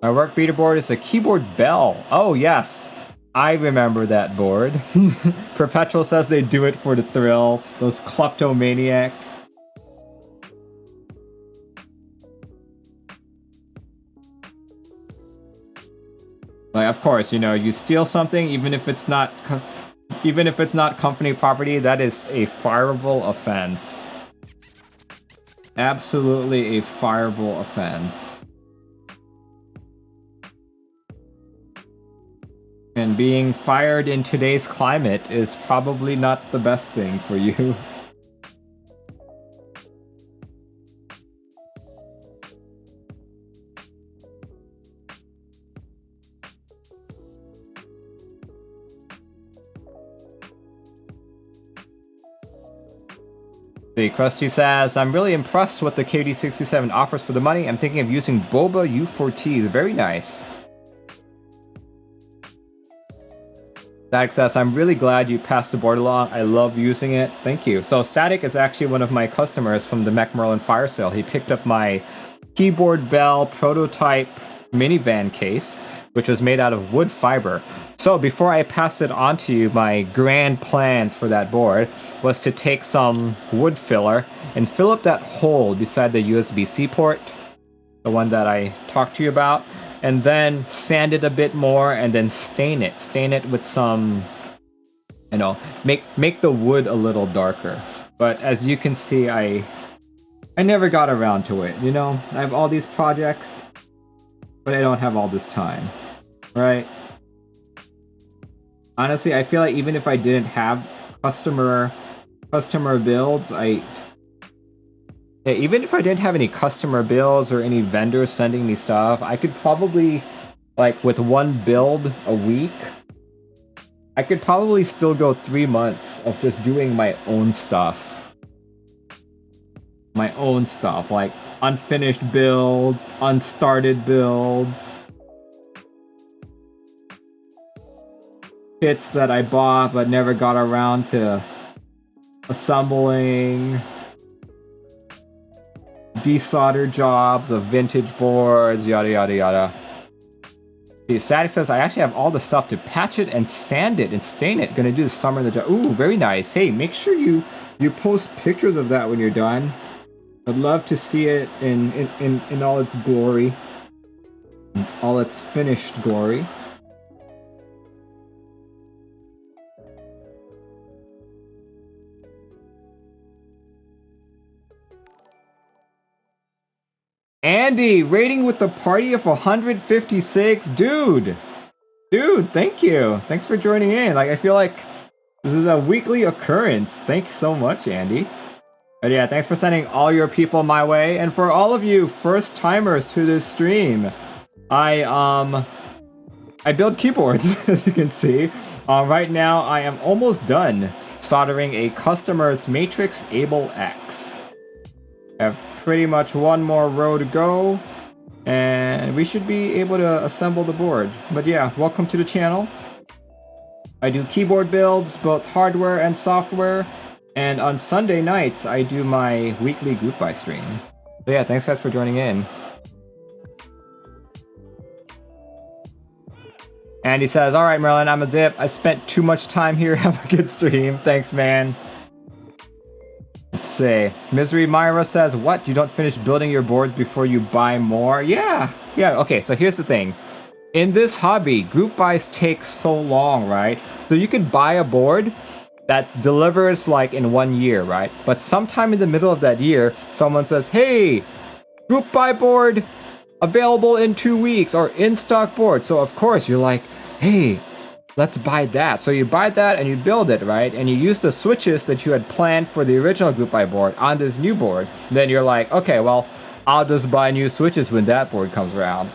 My work beater board is a keyboard bell. Oh, yes. I remember that board. Perpetual says they do it for the thrill. Those kleptomaniacs. Like, of course, you know, you steal something, even if it's not company property, that is a fireable offense. Absolutely a fireable offense. And being fired in today's climate is probably not the best thing for you. The Krusty says, I'm really impressed with the KD67 offers for the money. I'm thinking of using Boba U4Ts. Very nice. Static says, I'm really glad you passed the board along. I love using it. Thank you. So Static is actually one of my customers from the Mech Merlin fire sale. He picked up my Keyboard Bell prototype minivan case, which was made out of wood fiber. So before I pass it on to you, my grand plans for that board was to take some wood filler and fill up that hole beside the USB-C port, the one that I talked to you about, and then sand it a bit more and then stain it. Stain it with some, you know, make the wood a little darker. But as you can see, I never got around to it, you know? I have all these projects, but I don't have all this time, right? Honestly, I feel like even if I didn't have customer builds, even if I didn't have any customer builds or any vendors sending me stuff, I could probably, like, with one build a week, I could probably still go 3 months of just doing my own stuff. My own stuff, like unfinished builds, unstarted builds, kits that I bought but never got around to assembling, desolder jobs of vintage boards, yada yada yada. The Static says, I actually have all the stuff to patch it and sand it and stain it. Gonna do the summer in the job. Ooh, very nice. Hey, make sure you post pictures of that when you're done. I'd love to see it in all its glory. All its finished glory. Andy, rating with the party of 156. Dude, thank you. Thanks for joining in. Like, I feel like this is a weekly occurrence. Thanks so much, Andy. But yeah, thanks for sending all your people my way. And for all of you first timers to this stream, I build keyboards, as you can see. Right now, I am almost done soldering a customer's Matrix Abel X. I have pretty much one more row to go, and we should be able to assemble the board. But yeah, welcome to the channel. I do keyboard builds, both hardware and software, and on Sunday nights, I do my weekly group buy stream. So yeah, thanks guys for joining in. Andy says, alright Merlin, I'm a dip. I spent too much time here. Have a good stream. Thanks, man. Let's see. Misery Myra says, what? You don't finish building your boards before you buy more? Yeah, okay, so here's the thing. In this hobby, group buys take so long, right? So you could buy a board that delivers like in 1 year, right? But sometime in the middle of that year, someone says, hey, group buy board available in 2 weeks, or in stock board. So of course you're like, hey, let's buy that. So you buy that and you build it, right? And you use the switches that you had planned for the original group buy board on this new board. Then you're like, okay, well, I'll just buy new switches when that board comes around.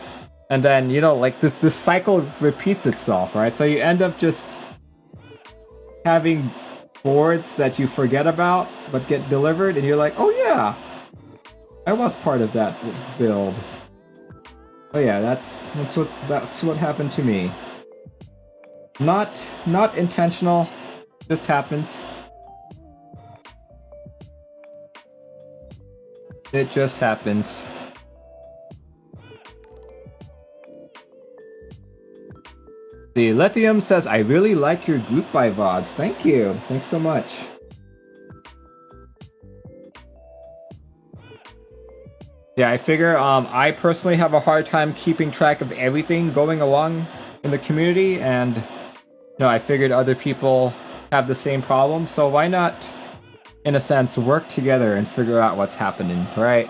And then, you know, like this cycle repeats itself, right? So you end up just having boards that you forget about but get delivered, and you're like, oh yeah, I was part of that build. Oh yeah, that's what happened to me. Not intentional, just happens. It just happens. The Lithium says, I really like your group buy VODs. Thank you. Thanks so much. Yeah, I figure I personally have a hard time keeping track of everything going along in the community, and you know, I figured other people have the same problem, so why not, in a sense, work together and figure out what's happening, right?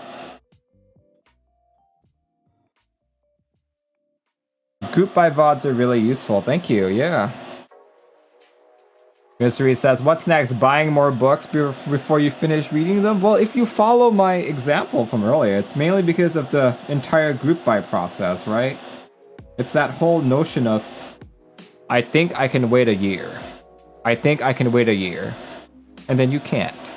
Group buy VODs are really useful. Thank you, yeah. Mystery says, what's next? Buying more books before you finish reading them? Well, if you follow my example from earlier, it's mainly because of the entire group buy process, right? It's that whole notion of, I think I can wait a year. I think I can wait a year. And then you can't.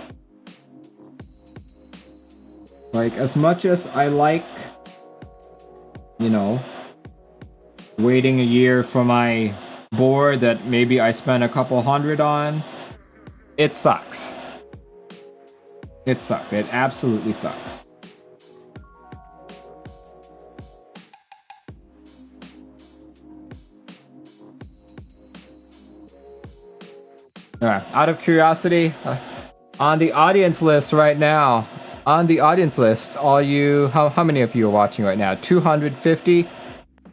Like, as much as I like, you know, waiting a year for my board that maybe I spent a couple hundred on, it sucks. It sucks. It absolutely sucks. Alright, out of curiosity, on the audience list right now, all you, how many of you are watching right now? 250?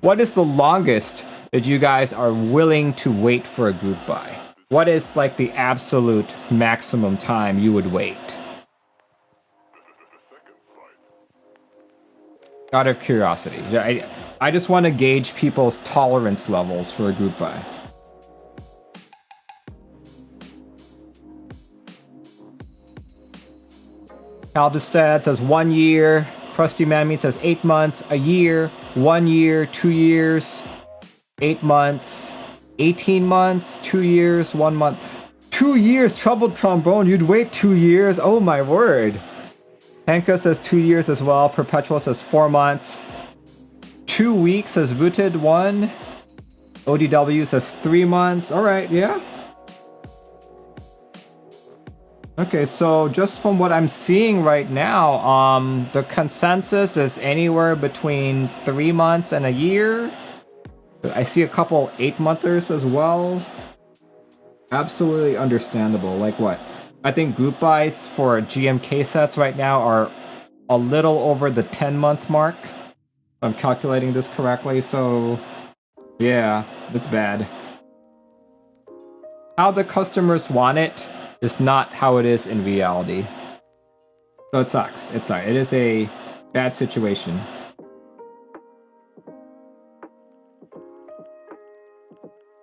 What is the longest that you guys are willing to wait for a group buy? What is like the absolute maximum time you would wait? Out of curiosity. I just want to gauge people's tolerance levels for a group buy. Aldestad says 1 year. Krusty Mammy says 8 months, a year, 1 year, 2 years, 8 months, 18 months, 2 years, 1 month. 2 years, Troubled Trombone, you'd wait 2 years? Oh my word. Henka says 2 years as well. Perpetual says 4 months. 2 weeks says Vooted 1. ODW says 3 months. Alright, yeah. Okay, so just from what I'm seeing right now, the consensus is anywhere between 3 months and a year. I see a couple 8-monthers as well. Absolutely understandable. Like what? I think group buys for GMK sets right now are a little over the 10-month mark. If I'm calculating this correctly, so yeah, it's bad. How the customers want it is not how it is in reality. So it sucks. It sucks. It is a bad situation.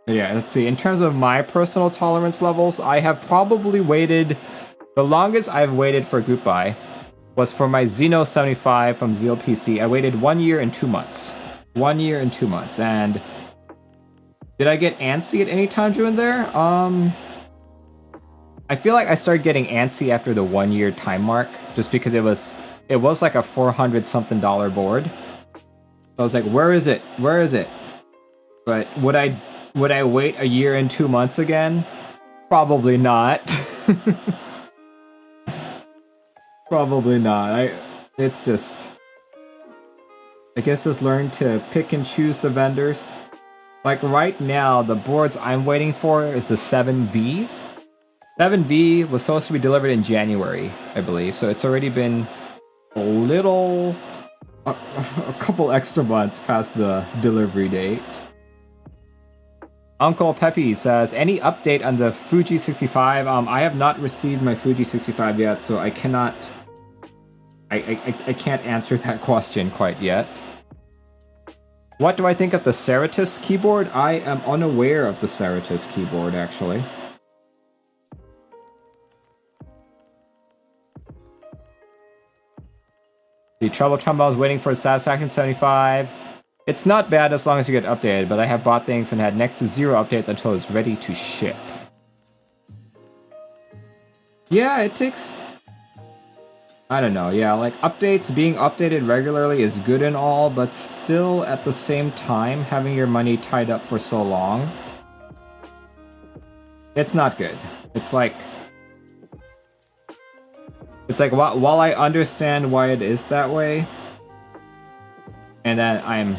But yeah, let's see. In terms of my personal tolerance levels, I have probably waited... The longest I've waited for a group buy was for my Xeno 75 from Zeal PC. I waited 1 year and 2 months. 1 year and 2 months. And did I get antsy at any time during there? I feel like I started getting antsy after the 1 year time mark, just because it was like a $400 something board. So I was like, where is it? Where is it? But would I wait a year and 2 months again? Probably not. Probably not. It's just, I guess just learn to pick and choose the vendors. Like right now, the boards I'm waiting for is the 7V. 7V was supposed to be delivered in January, I believe, so it's already been a couple extra months past the delivery date. Uncle Peppy says, any update on the Fuji 65? I have not received my Fuji 65 yet, so I cannot... I can't answer that question quite yet. What do I think of the Ceratus keyboard? I am unaware of the Ceratus keyboard, actually. The Trouble Trombone is waiting for a Satisfaction 75. It's not bad as long as you get updated, but I have bought things and had next to 0 updates until it's ready to ship. Yeah, it takes... I don't know, yeah, like updates, being updated regularly is good and all, but still at the same time, having your money tied up for so long, it's not good. It's like while I understand why it is that way, and that I'm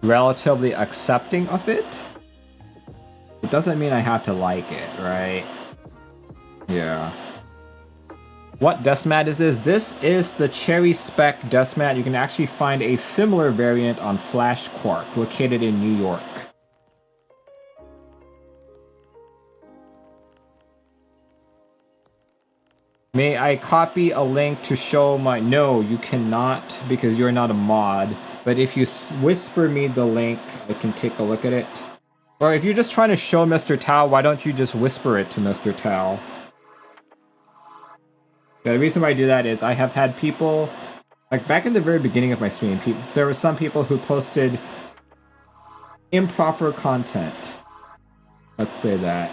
relatively accepting of it, it doesn't mean I have to like it, right? Yeah. What desk mat is this? This is the Cherry Spec desk mat. You can actually find a similar variant on Flash Quark, located in New York. May I copy a link to show my... No, you cannot, because you're not a mod. But if you whisper me the link, I can take a look at it. Or if you're just trying to show Mr. Tao, why don't you just whisper it to Mr. Tao? The reason why I do that is I have had people, like back in the very beginning of my stream, there were some people who posted improper content. Let's say that.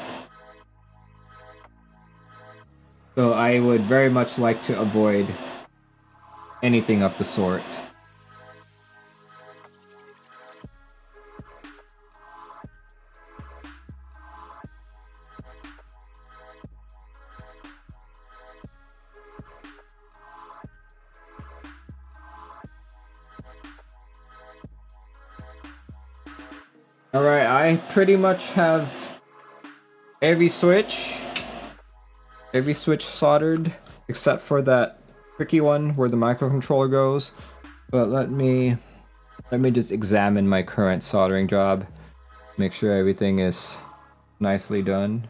So I would very much like to avoid anything of the sort. Alright, I pretty much have every switch soldered except for that tricky one where the microcontroller goes. But let me just examine my current soldering job, make sure everything is nicely done.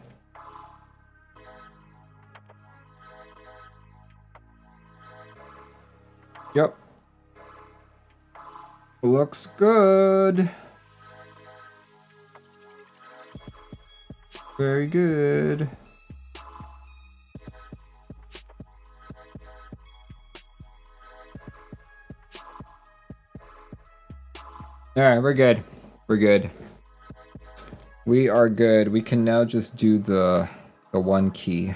Yep. Looks good. Very good. Alright, we're good. We're good. We are good. We can now just do the one key.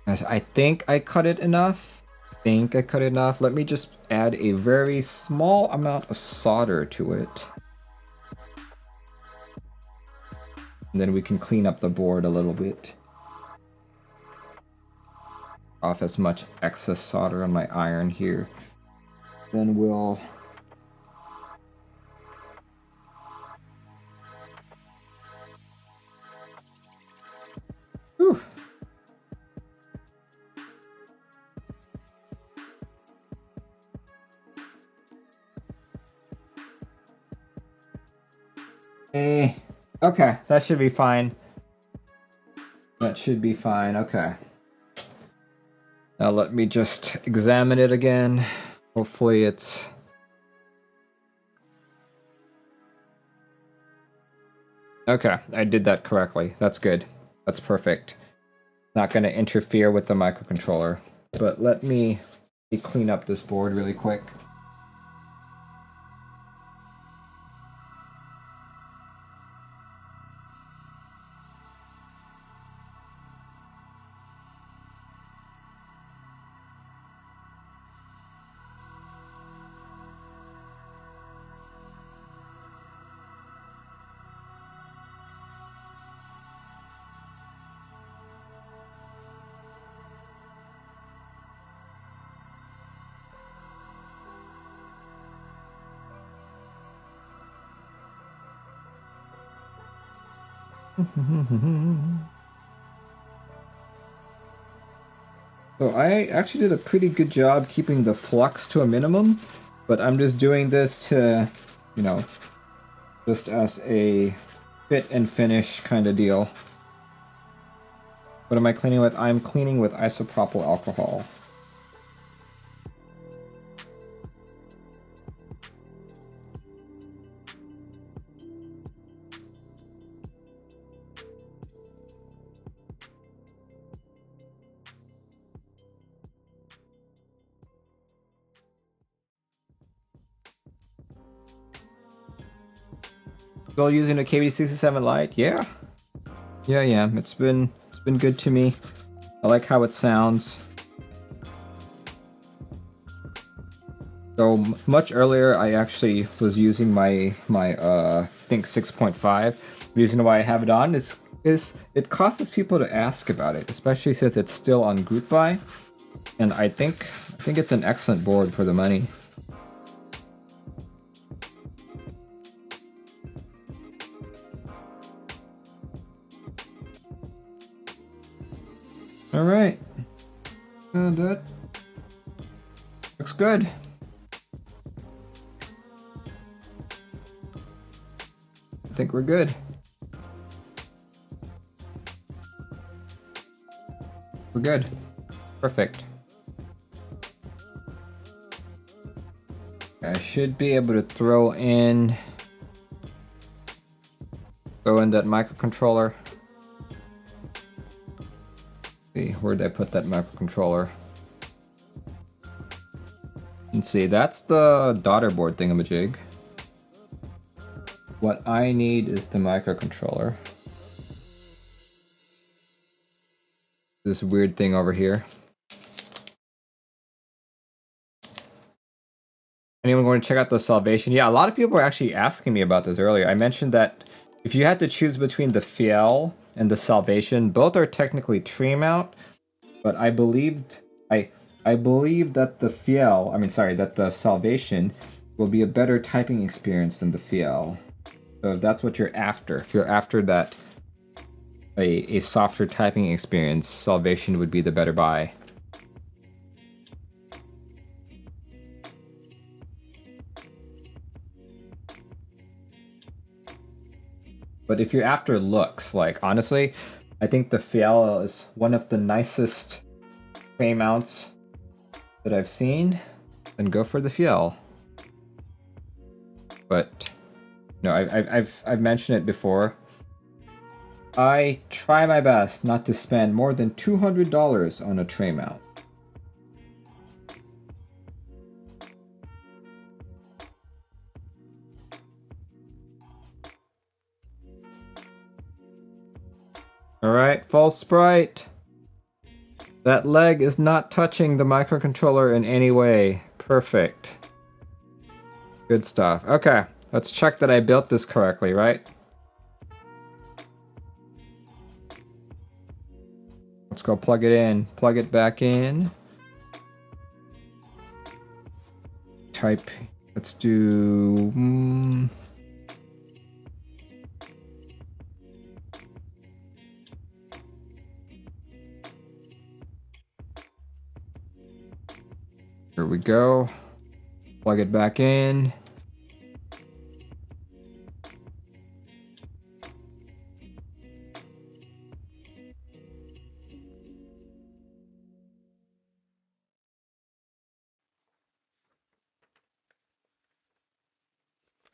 I think I cut it enough. Let me just add a very small amount of solder to it. And then we can clean up the board a little bit. Off as much excess solder on my iron here. Then we'll... Whew. Okay, that should be fine. That should be fine, okay. Now let me just examine it again. Hopefully it's... Okay, I did that correctly. That's good. That's perfect. Not going to interfere with the microcontroller. But let me clean up this board really quick. So I actually did a pretty good job keeping the flux to a minimum, but I'm just doing this to, you know, just as a fit and finish kind of deal. What am I cleaning with? I'm cleaning with isopropyl alcohol. Still using a KB67 Lite? Yeah. Yeah. It's been good to me. I like how it sounds. So much earlier, I actually was using my I think 6.5. The reason why I have it on is it causes people to ask about it, especially since it's still on group buy. And I think it's an excellent board for the money. All right, and that looks good. I think we're good. We're good. Perfect. I should be able to throw in that microcontroller. See, where did I put that microcontroller? Let's see, that's the daughter board thingamajig. What I need is the microcontroller. This weird thing over here. Anyone going to check out the Salvation? Yeah, a lot of people were actually asking me about this earlier. I mentioned that if you had to choose between the Fiel and the Salvation, both are technically tree mount, but I believed I believe that the Fiel, that the Salvation will be a better typing experience than the Fiel. So if that's what you're after, if you're after that a softer typing experience, Salvation would be the better buy. But if you're after looks, like honestly, I think the Fiel is one of the nicest tray mounts that I've seen. Then go for the Fiel. But no, I've mentioned it before. I try my best not to spend more than $200 on a tray mount. Alright, false sprite. That leg is not touching the microcontroller in any way. Perfect. Good stuff. Okay, let's check that I built this correctly, right? Let's go plug it in. Plug it back in. Type. Let's do... Here we go. Plug it back in.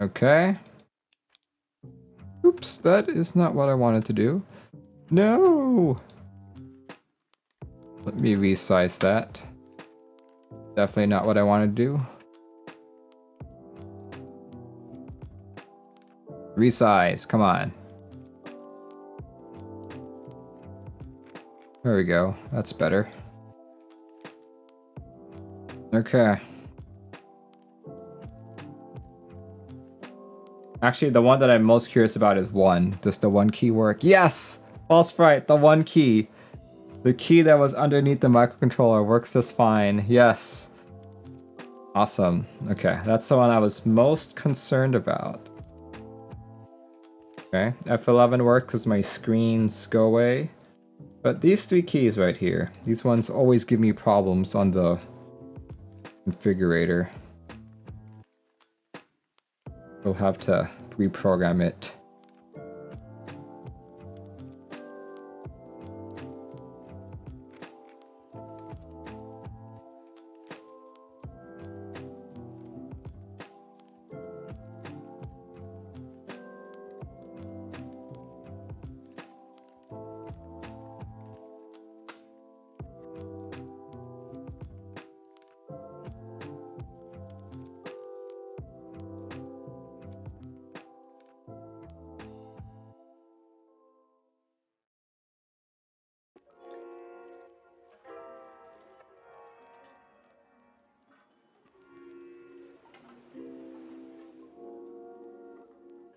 Okay. Oops, that is not what I wanted to do. No! Let me resize that. Definitely not what I want to do. Resize, come on. There we go, that's better. Okay. Actually, the one that I'm most curious about is 1. Does the 1 key work? Yes! False sprite, the 1 key. The key that was underneath the microcontroller works just fine. Yes. Awesome. Okay, that's the one I was most concerned about. Okay, F11 works because my screens go away. But these 3 keys right here, these ones always give me problems on the configurator. We'll have to reprogram it.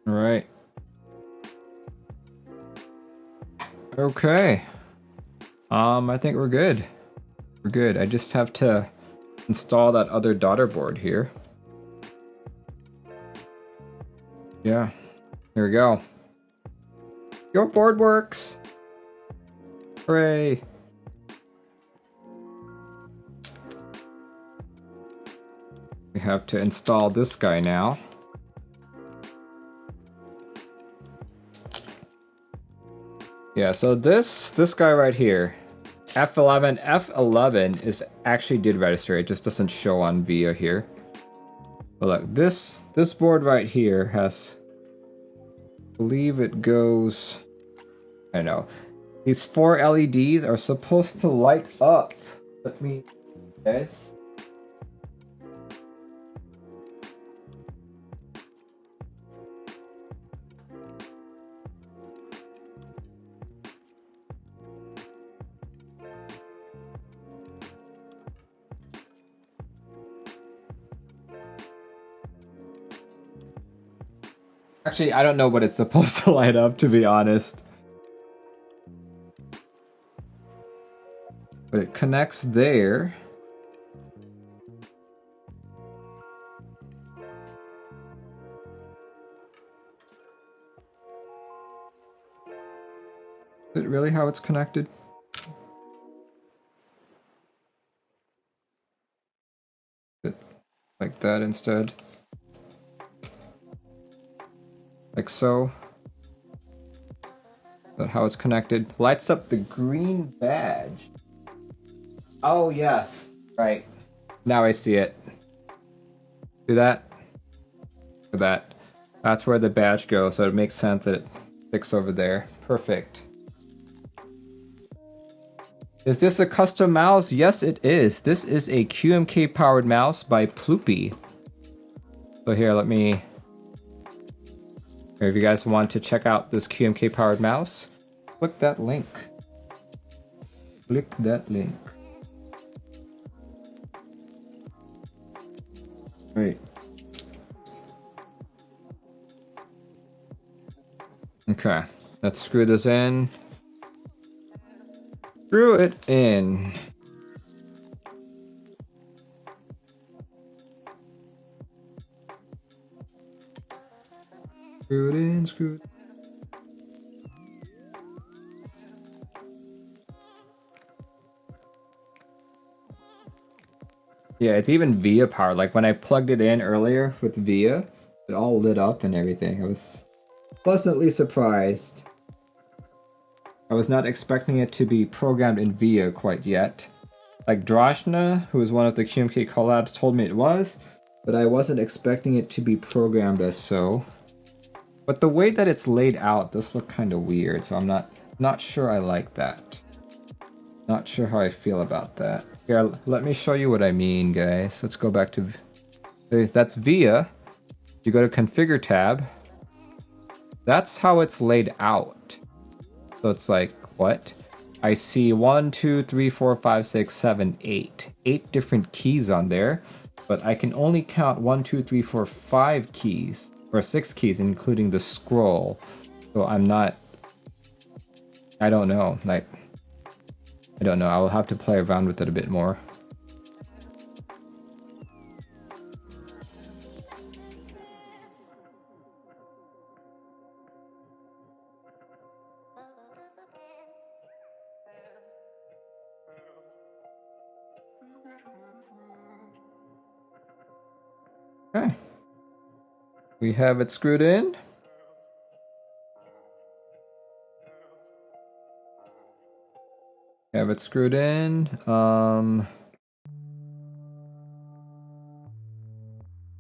All right. Okay. I think we're good. We're good. I just have to install that other daughter board here. Yeah. Here we go. Your board works. Hooray. We have to install this guy now. Yeah, so this guy right here, F11 is actually did register. It just doesn't show on VIA here. But look, this board right here has, I believe it goes, I don't know. These 4 LEDs are supposed to light up. Let me, guys. Actually, I don't know what it's supposed to light up, to be honest. But it connects there. Is it really how it's connected? It's like that instead. Like so. But how it's connected. Lights up the green badge. Oh yes. Right. Now I see it. See that? Look at that. That's where the badge goes, so it makes sense that it sticks over there. Perfect. Is this a custom mouse? Yes, it is. This is a QMK powered mouse by Ploopy. So here, let me... Here, if you guys want to check out this QMK powered mouse, click that link. Click that link. Right. Okay, let's screw this in. Screw it in. Screw it in, screw it. Yeah, it's even VIA powered. Like when I plugged it in earlier with VIA, it all lit up and everything. I was pleasantly surprised. I was not expecting it to be programmed in VIA quite yet. Like Drashna, who is one of the QMK collabs, told me it was, but I wasn't expecting it to be programmed as so. But the way that it's laid out does look kind of weird, so I'm not sure I like that. Not sure how I feel about that. Here, let me show you what I mean, guys. Let's go back to... That's VIA. You go to Configure tab. That's how it's laid out. So it's like, what? I see 1, 2, 3, 4, 5, 6, 7, 8. 8 different keys on there. But I can only count 1, 2, 3, 4, 5 keys. Or 6 keys, including the scroll. So I'm not... I don't know. Like... I don't know. I will have to play around with it a bit more. Okay. We have it screwed in. Have it screwed in.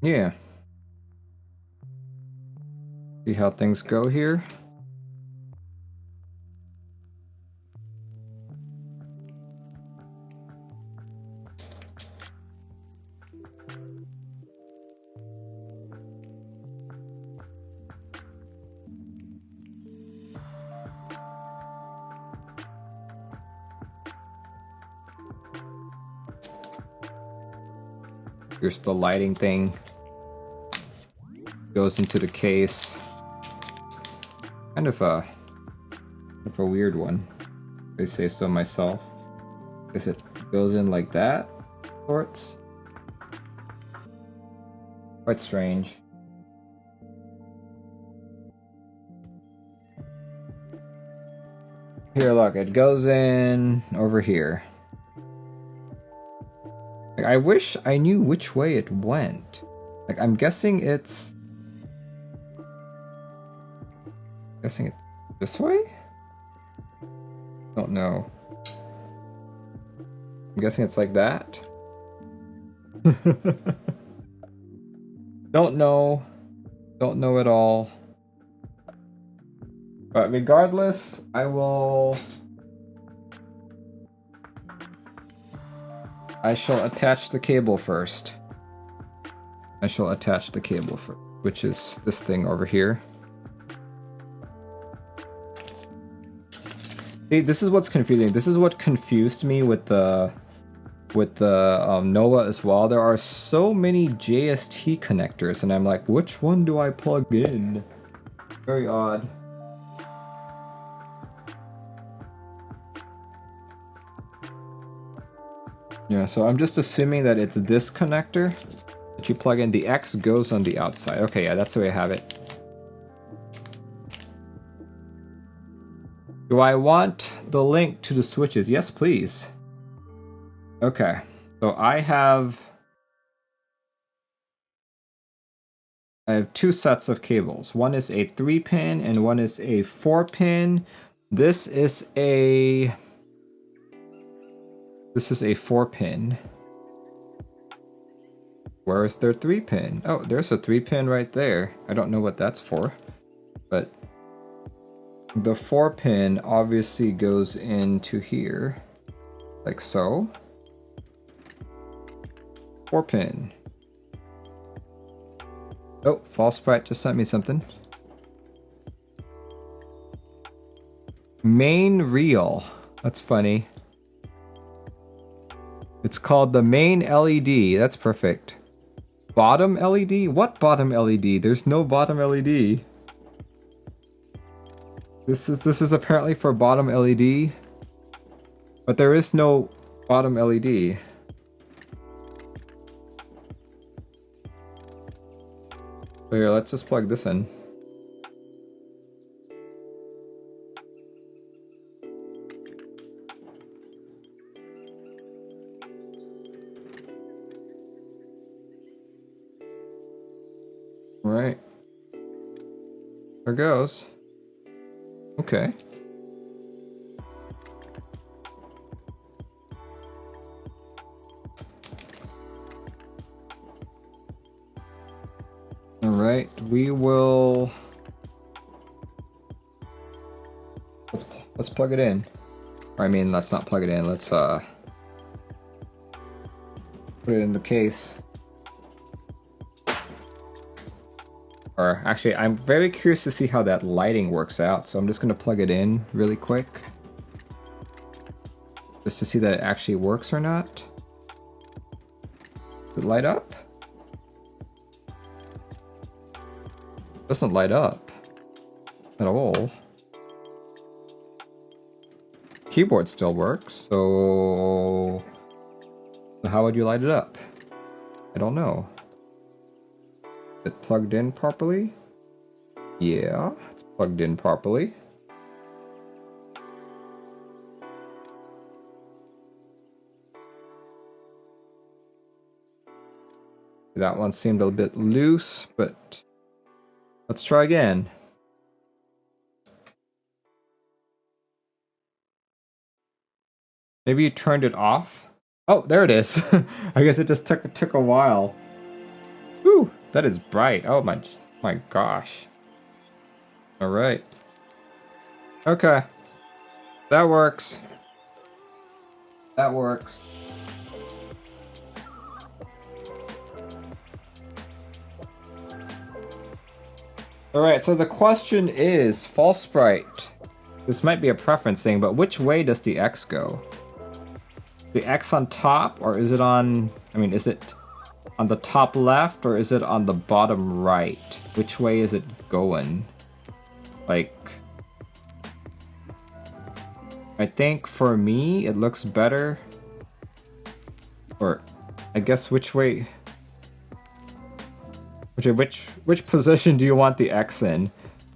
Yeah. See how things go here. Here's the lighting thing. Goes into the case. Kind of a weird one, if I say so myself. Guess it goes in like that, sorts. Quite strange. Here, look, it goes in over here. Like, I wish I knew which way it went. Like, I'm guessing it's... Guessing it's this way? Don't know. I'm guessing it's like that? Don't know. Don't know at all. But regardless, I shall attach the cable first. I shall attach the cable first, which is this thing over here. See, this is what's confusing. This is what confused me with the Nova as well. There are so many JST connectors, and I'm like, which one do I plug in? Very odd. Yeah, so I'm just assuming that it's this connector that you plug in. The X goes on the outside. Okay, yeah, that's the way I have it. Do I want the link to the switches? Yes, please. Okay, so I have two sets of cables. One is a 3-pin and one is a 4-pin. This is a 4-pin. Where is their 3-pin? Oh, there's a 3-pin right there. I don't know what that's for, but the 4-pin obviously goes into here, like so. 4-pin. Oh, False Sprite just sent me something. Main reel. That's funny. It's called the main LED. That's perfect. Bottom LED? What bottom LED? There's no bottom LED. This is apparently for bottom LED, but there is no bottom LED. So here, let's just plug this in. Right. There goes. Okay. All right, we will. Let's plug it in. Or I mean, let's not plug it in. Let's put it in the case. Or actually, I'm very curious to see how that lighting works out, so I'm just going to plug it in really quick. Just to see that it actually works or not. Does it light up? It doesn't light up at all. Keyboard still works, so how would you light it up? I don't know. Is it plugged in properly? Yeah, it's plugged in properly. That one seemed a bit loose, but let's try again. Maybe you turned it off? Oh, there it is. I guess it just took a while. Whew, that is bright. Oh my gosh. All right. Okay. That works. That works. All right, so the question is, False Sprite. This might be a preference thing, but which way does the X go? The X on top, or is it on, I mean, is it on the top left, or is it on the bottom right? Which way is it going? Like, I think for me, it looks better. Or, I guess which way, which position do you want the X in?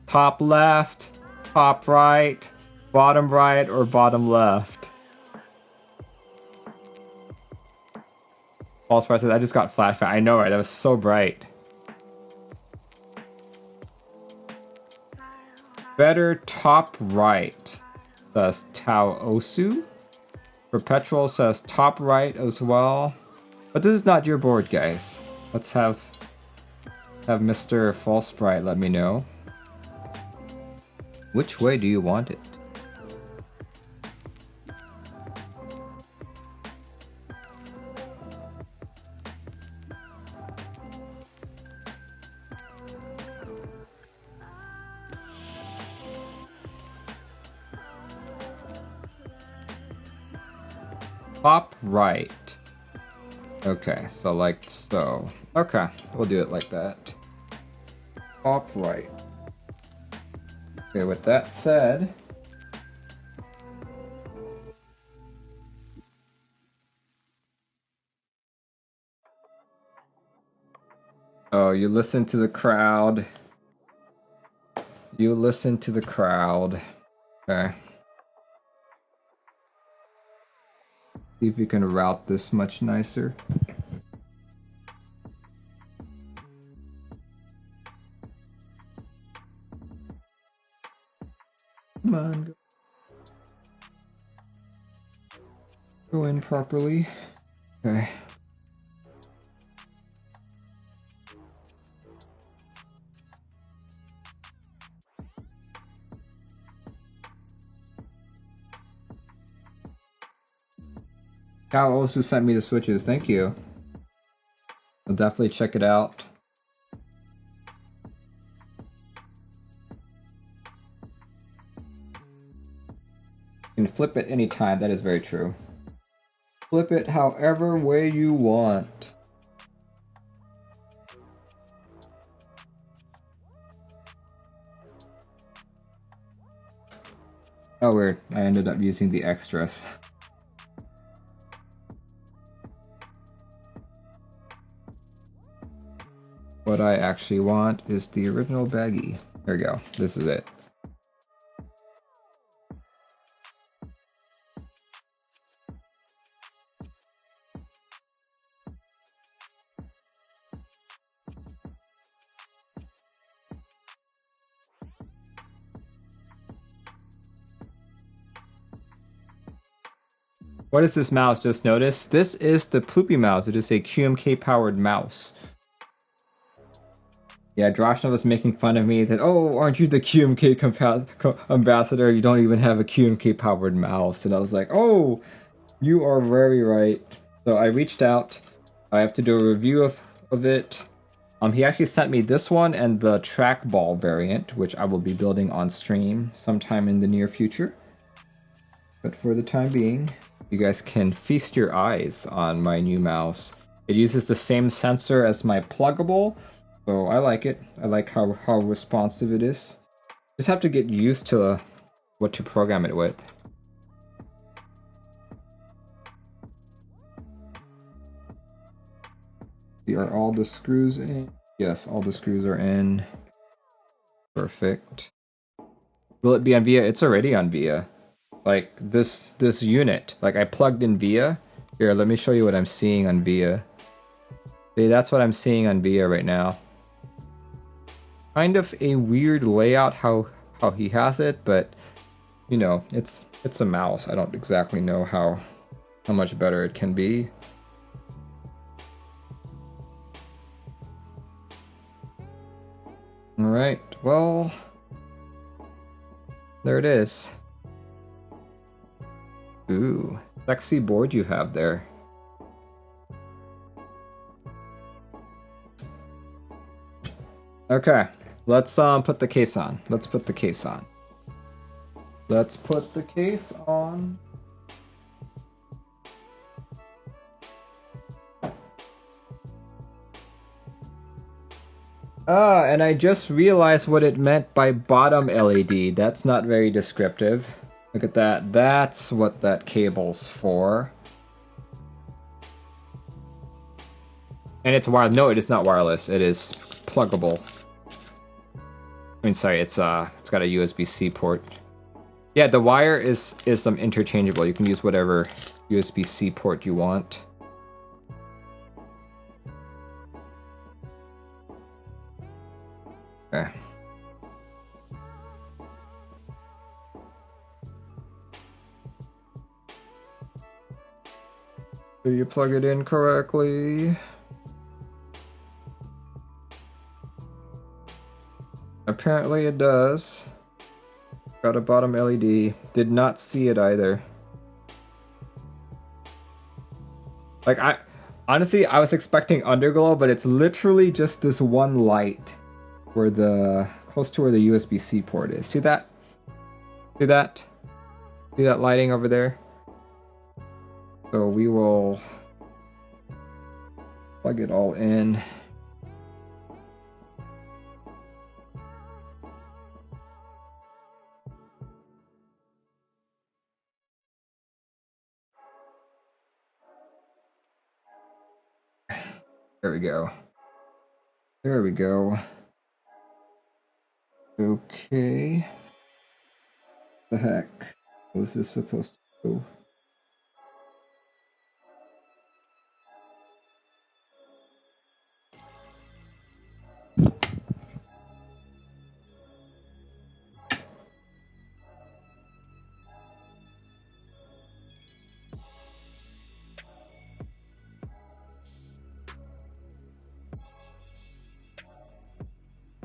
Top left, top right, bottom right, or bottom left? False Sprite says, I just got flash back. I know, right? That was so bright. Better top right, says Tao Osu. Perpetual says top right as well. But this is not your board, guys. Let's have Mr. False Sprite let me know. Which way do you want it? Top right. Okay, so like so. Okay, we'll do it like that. Top right. Okay, with that said, oh, you listen to the crowd. You listen to the crowd. Okay. See if you can route this much nicer. Come on. Go in properly. Okay. Cal also sent me the switches. Thank you. I'll definitely check it out. You can flip it anytime. That is very true. Flip it however way you want. Oh, weird. I ended up using the extras. What I actually want is the original baggie. There we go. This is it. What is this mouse? Just noticed. This is the Ploopy mouse. It is a QMK powered mouse. Yeah, Drashna was making fun of me that, oh, aren't you the QMK ambassador? You don't even have a QMK powered mouse. And I was like, oh, you are very right. So I reached out. I have to do a review of it. He actually sent me this one and the trackball variant, which I will be building on stream sometime in the near future. But for the time being, you guys can feast your eyes on my new mouse. It uses the same sensor as my pluggable, so I like it. I like how responsive it is. Just have to get used to what to program it with. Are all the screws in? Yes, all the screws are in. Perfect. Will it be on VIA? It's already on VIA. Like this unit. Like I plugged in VIA. Here, let me show you what I'm seeing on VIA. See, that's what I'm seeing on VIA right now. Kind of a weird layout how he has it, but you know, it's a mouse. I don't exactly know how much better it can be. Alright, well, there it is. Ooh, sexy board you have there. Okay, let's put the case on. Let's put the case on. Let's put the case on. And I just realized what it meant by bottom LED. That's not very descriptive. Look at that. That's what that cable's for. And it's wireless. No, it is not wireless. It is pluggable. I mean, sorry, it's got a USB-C port. Yeah, the wire is interchangeable. You can use whatever USB-C port you want. Okay. Do you plug it in correctly? Apparently it does. Got a bottom LED. Did not see it either. Like honestly, I was expecting underglow, but it's literally just this one light where close to where the USB-C port is. See that? See that? See that lighting over there? So we will plug it all in. There we go. There we go. Okay. The heck was this supposed to go?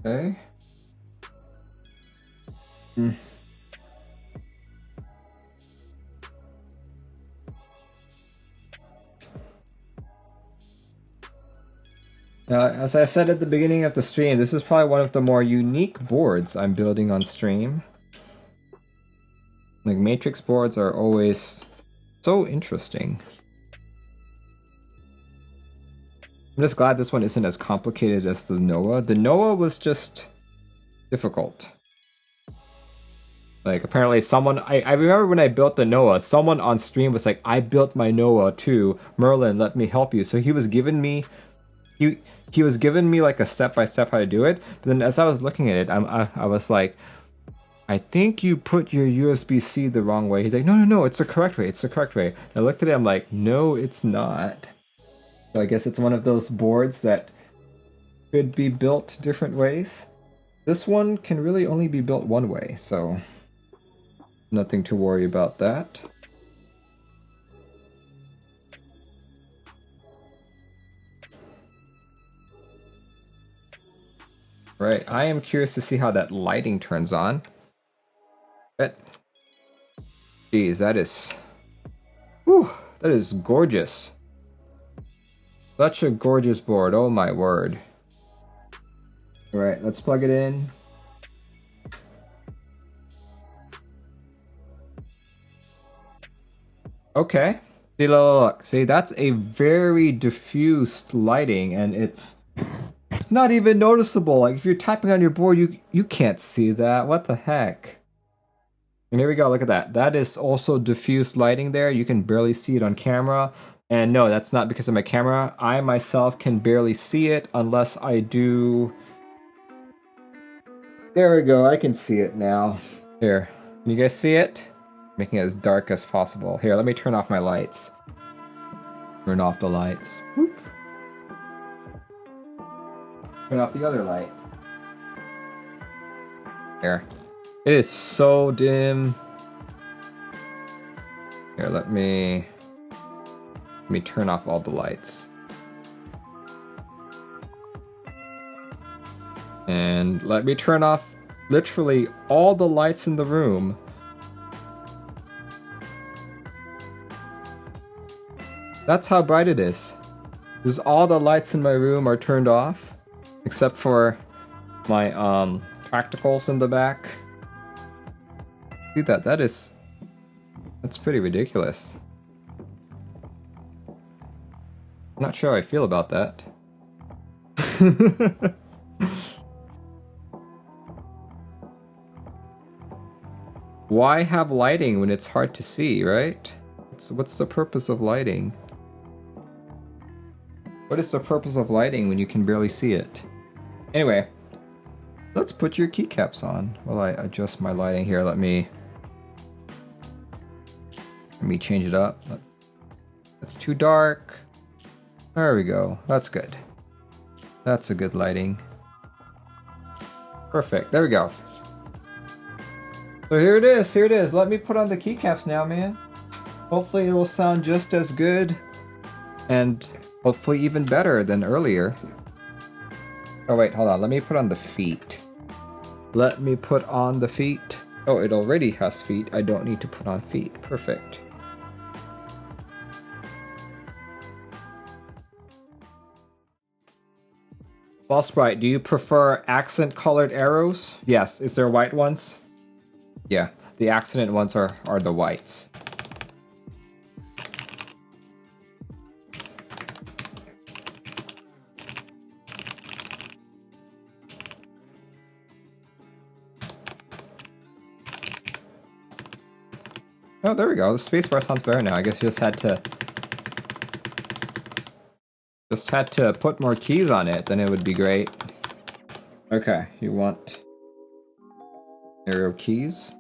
Okay. Now, as I said at the beginning of the stream, this is probably one of the more unique boards I'm building on stream. Like, matrix boards are always so interesting. I'm just glad this one isn't as complicated as the Noah. The Noah was just difficult. Like, apparently someone, I remember when I built the Noah, someone on stream was like, I built my Noah too. Merlin, let me help you. So he was giving me, he was giving me like a step-by-step how to do it. But then as I was looking at it, I was like, I think you put your USB-C the wrong way. He's like, no, it's the correct way. It's the correct way. I looked at it, I'm like, no, it's not. So I guess it's one of those boards that could be built different ways. This one can really only be built one way, so nothing to worry about that. Right, I am curious to see how that lighting turns on. But, geez, that is gorgeous. Such a gorgeous board, oh my word. Alright, let's plug it in. Okay. See, look. See, that's a very diffused lighting, and it's not even noticeable. Like, if you're typing on your board, you can't see that. What the heck? And here we go, look at that. That is also diffused lighting there. You can barely see it on camera. And no, that's not because of my camera. I myself can barely see it unless I do... There we go, I can see it now. Here, can you guys see it? Making it as dark as possible. Here, let me turn off my lights. Turn off the lights. Whoop. Turn off the other light. Here. It is so dim. Here, let me turn off all the lights. And let me turn off literally all the lights in the room. That's how bright it is. Because all the lights in my room are turned off, except for my practicals in the back. See that? That's pretty ridiculous. I'm not sure how I feel about that. Why have lighting when it's hard to see, right? What's the purpose of lighting? What is the purpose of lighting when you can barely see it? Anyway, let's put your keycaps on while I adjust my lighting here. Let me change it up. That's too dark. There we go. That's good. That's a good lighting. Perfect. There we go. So here it is. Here it is. Let me put on the keycaps now, man. Hopefully it will sound just as good and hopefully even better than earlier. Oh wait, hold on. Let me put on the feet. Let me put on the feet. Oh, it already has feet. I don't need to put on feet. Perfect. Ball Sprite, do you prefer accent colored arrows? Yes. Is there white ones? Yeah, the accident ones are the whites. Oh, there we go. The spacebar sounds better now. I guess you just had to Just had to put more keys on it, then it would be great. Okay, you want arrow keys?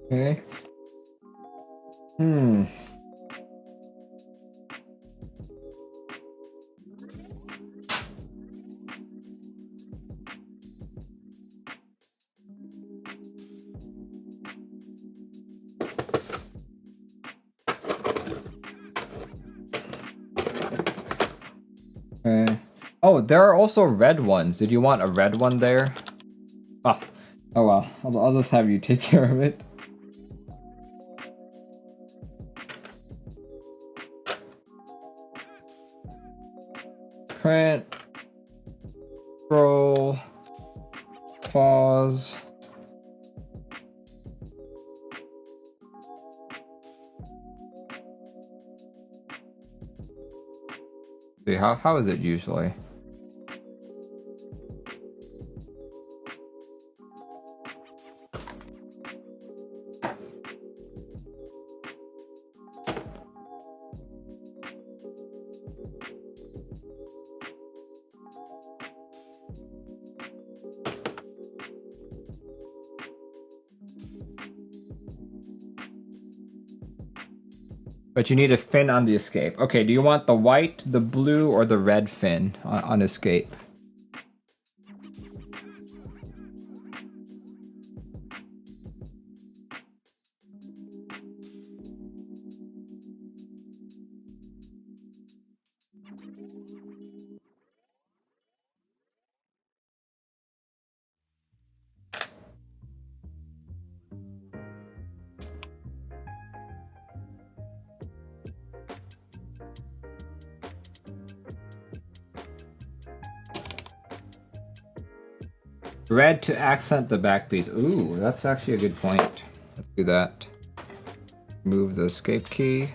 Okay. Okay. Oh, there are also red ones. Did you want a red one there? Oh, oh well. I'll just have you take care of it. Print. Scroll. Pause. See, how is it usually? But you need a fin on the escape. Okay, do you want the white, the blue, or the red fin on escape? Red to accent the back piece. Ooh, that's actually a good point. Let's do that. Move the escape key.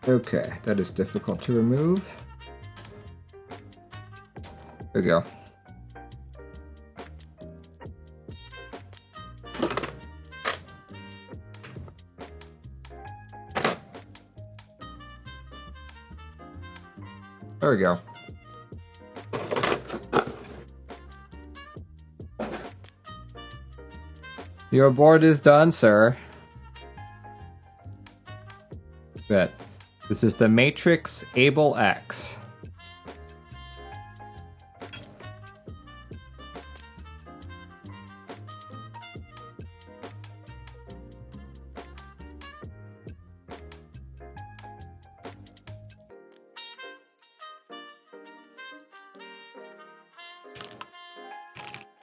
Okay, that is difficult to remove. There we go. There we go. Your board is done, sir. Good. This is the Matrix Abel X.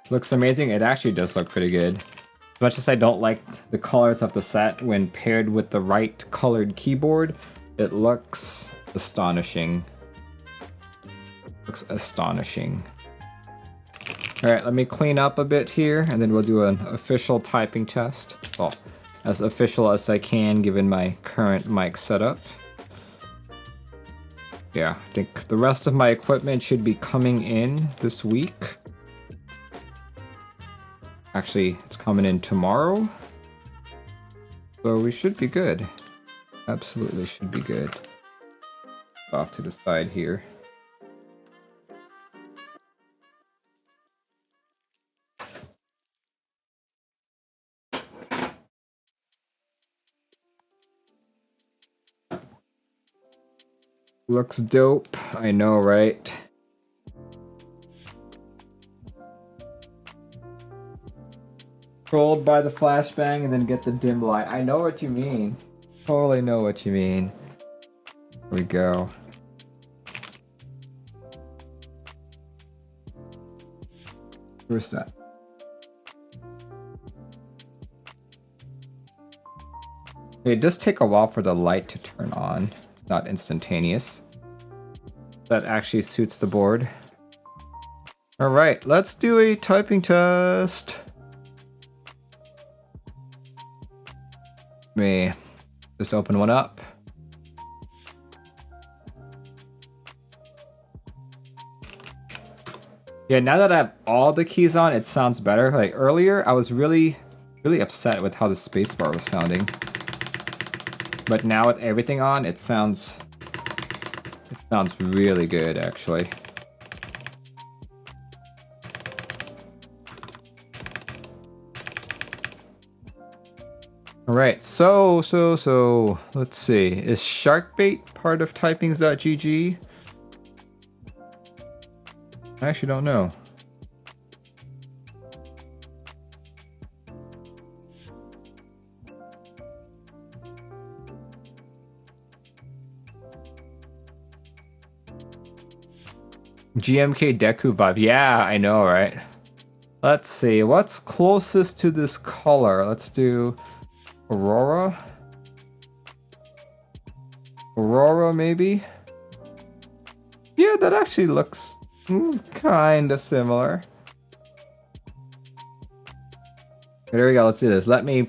Looks amazing. It actually does look pretty good. As much as I don't like the colors of the set when paired with the right colored keyboard, it looks astonishing. Looks astonishing. Alright, let me clean up a bit here, and then we'll do an official typing test. Well, as official as I can given my current mic setup. Yeah, I think the rest of my equipment should be coming in this week. Actually, it's coming in tomorrow. So we should be good. Absolutely should be good. Off to the side here. Looks dope. I know, right? Controlled by the flashbang and then get the dim light. I know what you mean. Totally know what you mean. Here we go. Where's that? It does take a while for the light to turn on. It's not instantaneous. That actually suits the board. All right, let's do a typing test. Let me just open one up. Yeah, now that I have all the keys on, it sounds better. Like earlier, I was really upset with how the spacebar was sounding. But now with everything on, it sounds really good, actually. All right, so let's see. Is Sharkbait part of typings.gg? I actually don't know. GMK Deku vibe. Yeah, I know, right? Let's see. What's closest to this color? Let's do Aurora. Aurora, maybe? Yeah, that actually looks kind of similar. There we go. Let's do this. Let me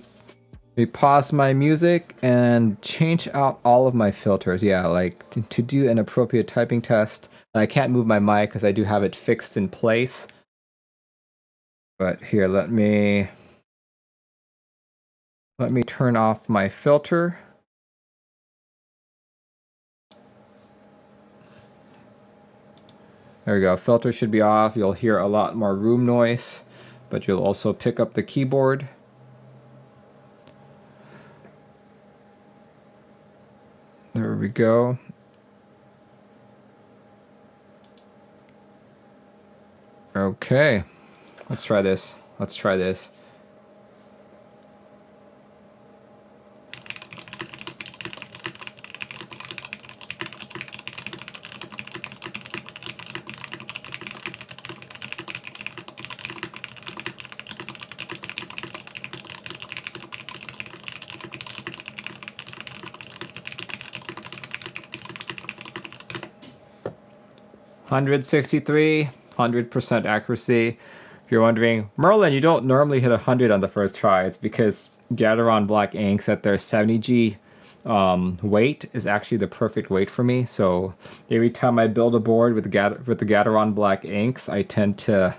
pause my music and change out all of my filters. Yeah, like to do an appropriate typing test. I can't move my mic because I do have it fixed in place. But here, let me turn off my filter. There we go. Filter should be off. You'll hear a lot more room noise, but you'll also pick up the keyboard. There we go. Okay. Let's try this. Let's try this. $163, 100% accuracy. If you're wondering, Merlin, you don't normally hit 100 on the first try. It's because Gateron black inks at their 70G weight is actually the perfect weight for me. So every time I build a board with the Gateron black inks, I tend to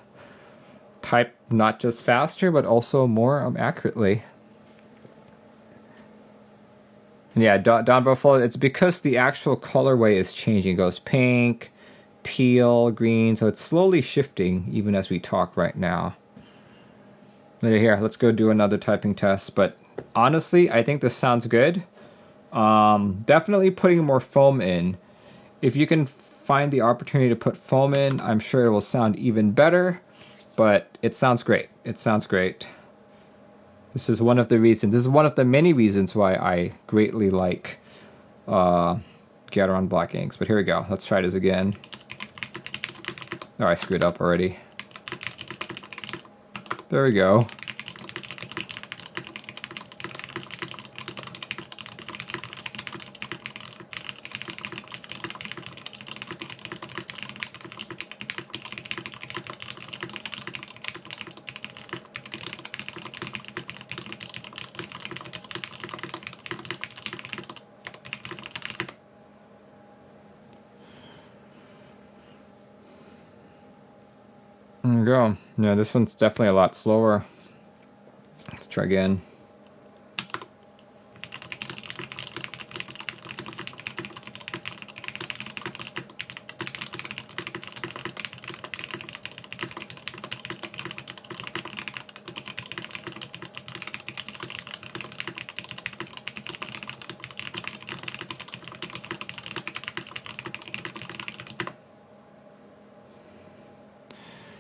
type not just faster, but also more accurately. And yeah, Don Buffalo, it's because the actual colorway is changing. It goes pink, teal, green, so it's slowly shifting even as we talk right now. Here, let's go do another typing test. But honestly, I think this sounds good. Definitely putting more foam in. If you can find the opportunity to put foam in, I'm sure it will sound even better. But it sounds great. It sounds great. This is one of the reasons. This is one of the many reasons why I greatly like Gateron black inks. But here we go. Let's try this again. Oh, I screwed up already. There we go. There we go. Yeah, this one's definitely a lot slower. Let's try again.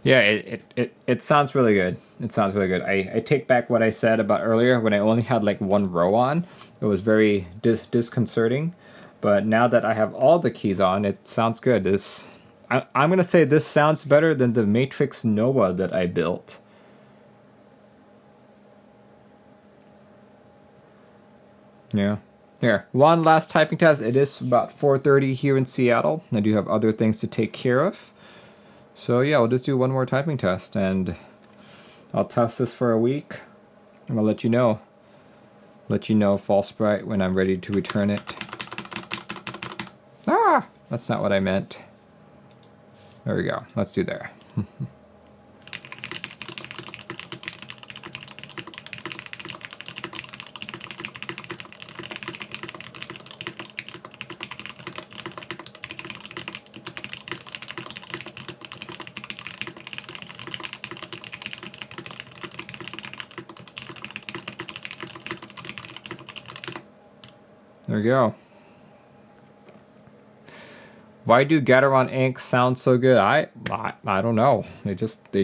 Yeah, it sounds really good. It sounds really good. I take back what I said about earlier when I only had like one row on. It was very disconcerting. But now that I have all the keys on, it sounds good. I'm going to say this sounds better than the Matrix Nova that I built. Yeah. Here, one last typing test. It is about 4:30 here in Seattle. I do have other things to take care of. So yeah, we'll just do one more typing test, and I'll test this for a week, and I'll let you know. Let you know, false sprite, when I'm ready to return it. Ah! That's not what I meant. There we go. Let's do there. There we go. Why do Gateron inks sound so good? I don't know. They just do.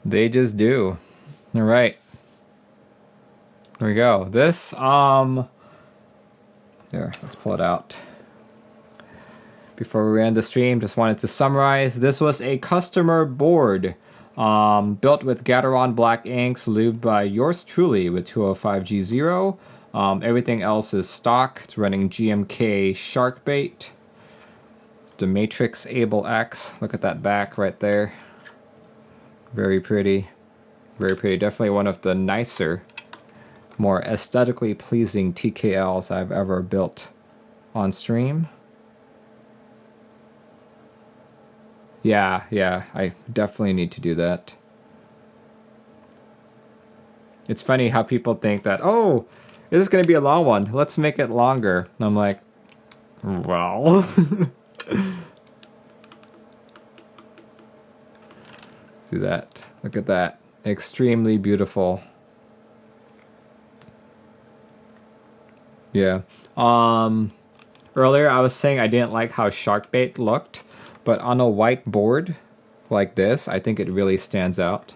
They just do. All right. There we go. This there, let's pull it out. Before we end the stream, just wanted to summarize. This was a customer board built with Gateron black inks, lubed by yours truly with 205G0. Everything else is stock. It's running GMK Sharkbait. It's the Matrix Abel X. Look at that back right there. Very pretty. Very pretty. Definitely one of the nicer, more aesthetically pleasing TKLs I've ever built on stream. Yeah, I definitely need to do that. It's funny how people think that, oh, this is going to be a long one. Let's make it longer. And I'm like, well. Do that. Look at that. Extremely beautiful. Yeah. Earlier I was saying I didn't like how Sharkbait looked, but on a white board like this, I think it really stands out.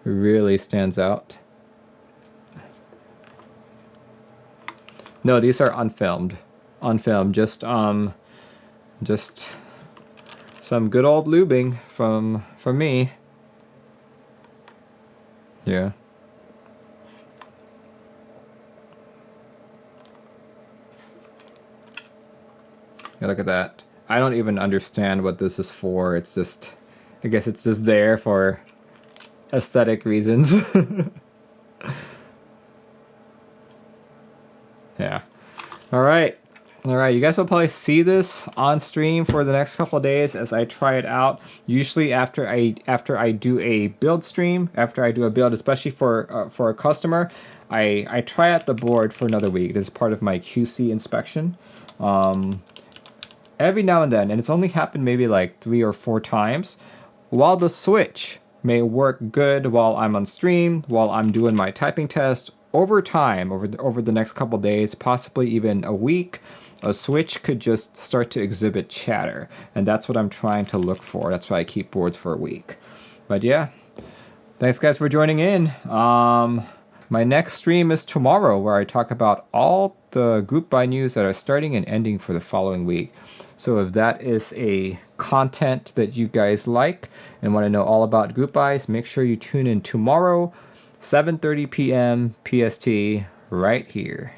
It really stands out. No, these are unfilmed. Unfilmed. Just some good old lubing from me. Yeah. Yeah, look at that. I don't even understand what this is for. It's just, I guess it's just there for aesthetic reasons. Yeah. All right. You guys will probably see this on stream for the next couple of days as I try it out. Usually after I do a build stream, after I do a build, especially for a customer, I try out the board for another week. It is part of my QC inspection. Every now and then, and it's only happened maybe like 3 or 4 times, while the switch may work good while I'm on stream, while I'm doing my typing test. Over time, over the next couple days, possibly even a week, a switch could just start to exhibit chatter, and that's what I'm trying to look for. That's why I keep boards for a week. But yeah, thanks guys for joining in. My next stream is tomorrow, where I talk about all the group buy news that are starting and ending for the following week. So if that is a content that you guys like and want to know all about group buys, make sure you tune in tomorrow, 7:30 p.m. PST, right here.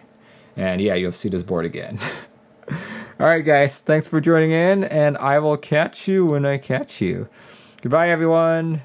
And yeah, you'll see this board again. Alright guys, thanks for joining in, and I will catch you when I catch you. Goodbye everyone!